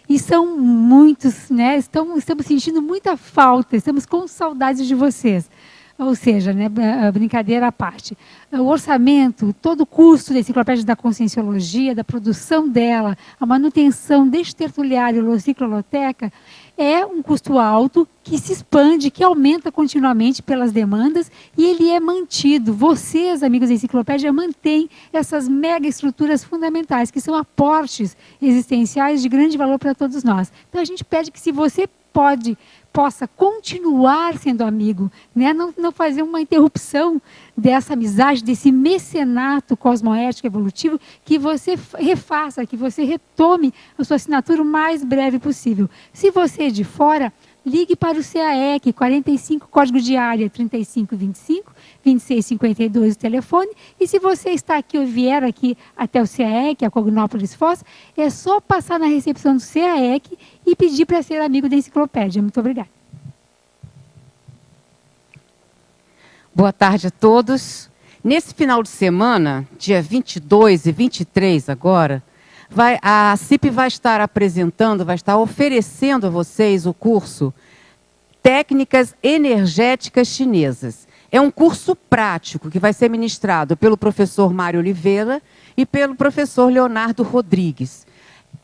e são muitos, né? Estamos sentindo muita falta, estamos com saudades de vocês. Ou seja, né, brincadeira à parte. O orçamento, todo o custo da enciclopédia da Conscienciologia, da produção dela, a manutenção deste tertuliário Locicloloteca, é um custo alto que se expande, que aumenta continuamente pelas demandas, e ele é mantido. Vocês, amigos da enciclopédia, mantêm essas mega estruturas fundamentais, que são aportes existenciais de grande valor para todos nós. Então, a gente pede que, se você possa continuar sendo amigo, né? Não fazer uma interrupção dessa amizade, desse mecenato cosmoético evolutivo, que você refaça, que você retome a sua assinatura o mais breve possível. Se você é de fora, ligue para o CAEC, 45, código de área 3525, 2652, o telefone. E se você está aqui ou vier aqui até o CAEC, a Cognópolis Foz, é só passar na recepção do CAEC e pedir para ser amigo da enciclopédia. Muito obrigada. Boa tarde a todos. Nesse final de semana, dia 22 e 23 agora, a CIP vai estar apresentando, vai estar oferecendo a vocês o curso Técnicas Energéticas Chinesas. É um curso prático que vai ser ministrado pelo professor Mário Oliveira e pelo professor Leonardo Rodrigues.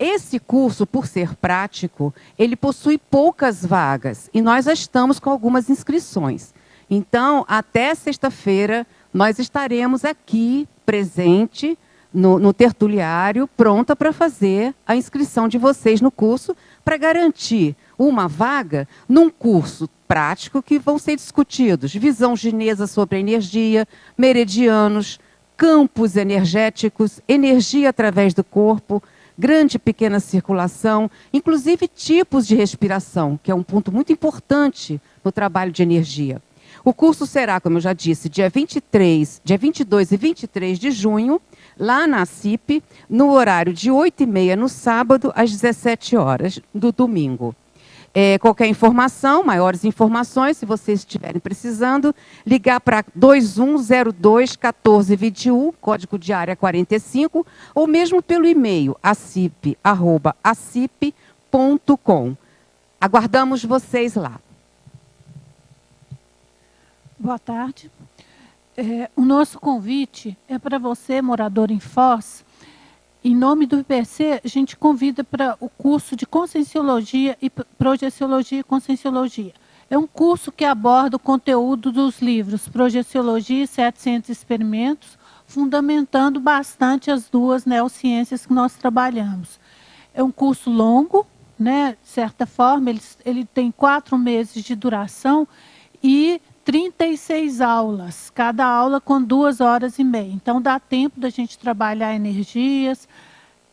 Esse curso, por ser prático, ele possui poucas vagas e nós já estamos com algumas inscrições. Então, até sexta-feira, nós estaremos aqui, presente, no tertuliário, pronta para fazer a inscrição de vocês no curso, para garantir uma vaga num curso prático que vão ser discutidos visão chinesa sobre a energia, meridianos, campos energéticos, energia através do corpo, grande e pequena circulação, inclusive tipos de respiração, que é um ponto muito importante no trabalho de energia. O curso será, como eu já disse, dia 22 e 23 de junho, lá na CIP, no horário de 8h30 no sábado, às 17 horas do domingo. Qualquer informação, maiores informações, se vocês estiverem precisando, ligar para 2102-1421, código de área 45, ou mesmo pelo e-mail acip@acip.com. Aguardamos vocês lá. Boa tarde. O nosso convite é para você, morador em Foz. Em nome do IPC, a gente convida para o curso de Conscienciologia e Projeciologia e Conscienciologia. É um curso que aborda o conteúdo dos livros Projeciologia e 700 Experimentos, fundamentando bastante as duas neociências que nós trabalhamos. É um curso longo, né? De certa forma, ele tem 4 meses de duração e 36 aulas, cada aula com 2h30. Então, dá tempo da gente trabalhar energias.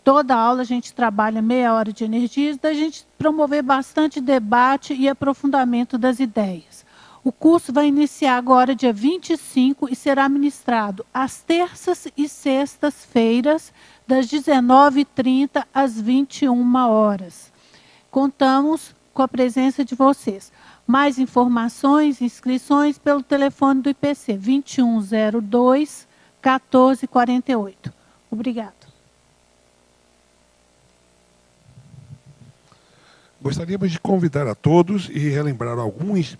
Toda aula a gente trabalha meia hora de energias, da gente promover bastante debate e aprofundamento das ideias. O curso vai iniciar agora, dia 25, e será ministrado às terças e sextas-feiras, das 19h30 às 21h. Contamos com a presença de vocês. Mais informações, inscrições pelo telefone do IPC, 2102-1448. Obrigado. Gostaríamos de convidar a todos e relembrar alguns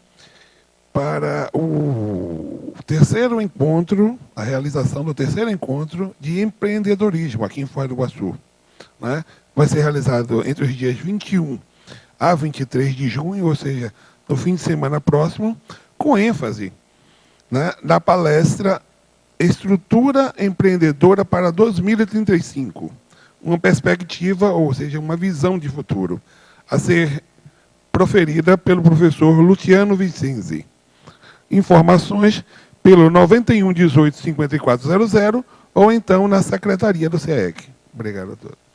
para o terceiro encontro, a realização do terceiro encontro de empreendedorismo aqui em Foz do Iguaçu, né? Vai ser realizado entre os dias 21 a 23 de junho, ou seja, no fim de semana próximo, com ênfase, né, na palestra Estrutura Empreendedora para 2035, uma perspectiva, ou seja, uma visão de futuro, a ser proferida pelo professor Luciano Vicenzi. Informações pelo 91 18 5400 ou então na secretaria do CEEC. Obrigado a todos.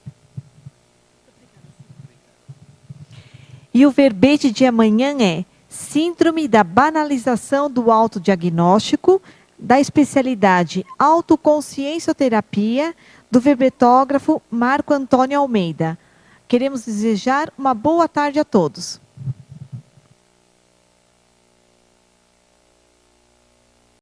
E o verbete de amanhã é Síndrome da banalização do autodiagnóstico, da especialidade Autoconsciencioterapia, do verbetógrafo Marco Antônio Almeida. Queremos desejar uma boa tarde a todos.